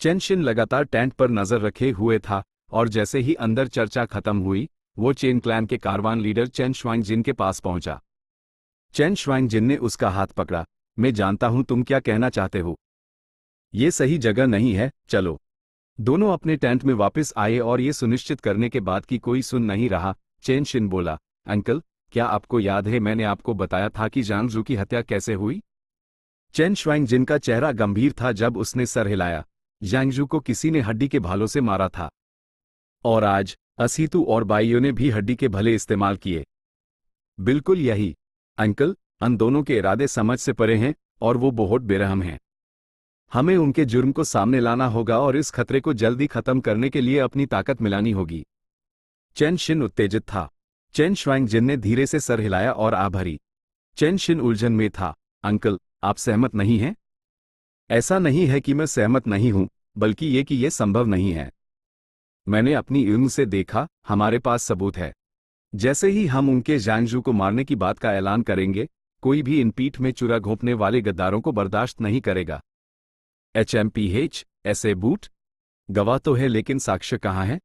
चेन शिन लगातार टेंट पर नजर रखे हुए था और जैसे ही अंदर चर्चा खत्म हुई वो चेन क्लैन के कारवान लीडर चेन शुआंग जिन के पास पहुंचा। चेन शुआंग जिन ने उसका हाथ पकड़ा। मैं जानता हूं तुम क्या कहना चाहते हो। ये सही जगह नहीं है, चलो। दोनों अपने टेंट में वापस आए और ये सुनिश्चित करने के बाद कि कोई सुन नहीं रहा, चेन शिन बोला, अंकल, क्या आपको याद है मैंने आपको बताया था कि जांग जू की हत्या कैसे हुई? चेन शुआंग जिन का चेहरा गंभीर था जब उसने सर हिलाया। जांग जू को किसी ने हड्डी के भालों से मारा था। और आज असीतू और बाइयों ने भी हड्डी के भले इस्तेमाल किए। बिल्कुल यही, अंकल, उन दोनों के इरादे समझ से परे हैं और वो बहुत बेरहम हैं। हमें उनके जुर्म को सामने लाना होगा और इस खतरे को जल्दी खत्म करने के लिए अपनी ताकत मिलानी होगी। चेन शिन उत्तेजित था। चेन शुआंग जिन ने धीरे से सर हिलाया और आभरी। चेन शिन उलझन में था। अंकल, आप सहमत नहीं हैं? ऐसा नहीं है कि मैं सहमत नहीं हूं, बल्कि ये कि यह संभव नहीं है। मैंने अपनी इल्म से देखा, हमारे पास सबूत है। जैसे ही हम उनके जांगजू को मारने की बात का ऐलान करेंगे, कोई भी इन पीठ में चुरा घोंपने वाले गद्दारों को बर्दाश्त नहीं करेगा। HMPH, ऐसे बूट? गवाह तो है लेकिन साक्ष्य कहाँ है?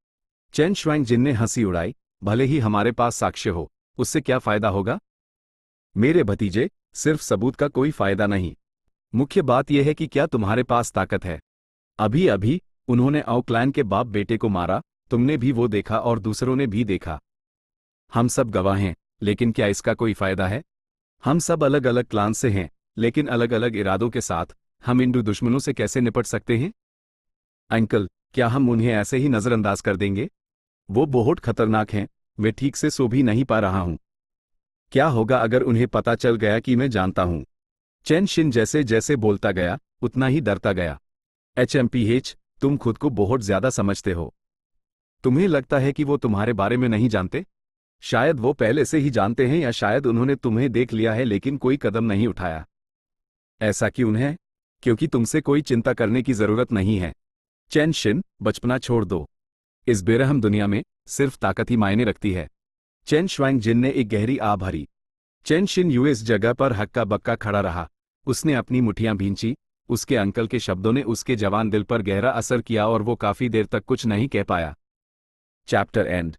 चेन शुआंग जिन ने हंसी उड़ाई, भले ही हमारे पास साक्ष्य हो, उससे क्या फायदा होगा? मेरे भतीजे, सिर्फ सबूत का कोई फायदा नहीं। मुख्य बात यह है कि क्या तुम्हारे पास ताकत है। अभी अभी उन्होंने आओ क्लैन के बाप बेटे को मारा, तुमने भी वो देखा और दूसरों ने भी देखा। हम सब गवाह हैं, लेकिन क्या इसका कोई फायदा है? हम सब अलग अलग क्लान से हैं, लेकिन अलग अलग इरादों के साथ हम इन दो दुश्मनों से कैसे निपट सकते हैं? अंकल, क्या हम उन्हें ऐसे ही नजरअंदाज कर देंगे? वो बहुत खतरनाक हैं, मैं ठीक से सो भी नहीं पा रहा हूं। क्या होगा अगर उन्हें पता चल गया कि मैं जानता हूं? चेन शिन जैसे जैसे बोलता गया, उतना ही डरता गया। HMPH, तुम खुद को बहुत ज्यादा समझते हो। तुम्हें लगता है कि वो तुम्हारे बारे में नहीं जानते? शायद वो पहले से ही जानते हैं या शायद उन्होंने तुम्हें देख लिया है लेकिन कोई कदम नहीं उठाया। ऐसा क्यों है? क्योंकि तुमसे कोई चिंता करने की जरूरत नहीं है। चेन शिन, बचपना छोड़ दो। इस बेरहम दुनिया में सिर्फ ताकत ही मायने रखती है। चेन शुआंग जिन ने एक गहरी आ भरी। चेन शिन इस जगह पर हक्का बक्का खड़ा रहा। उसने अपनी मुठियां भींची। उसके अंकल के शब्दों ने उसके जवान दिल पर गहरा असर किया और वो काफी देर तक कुछ नहीं कह पाया। Chapter and.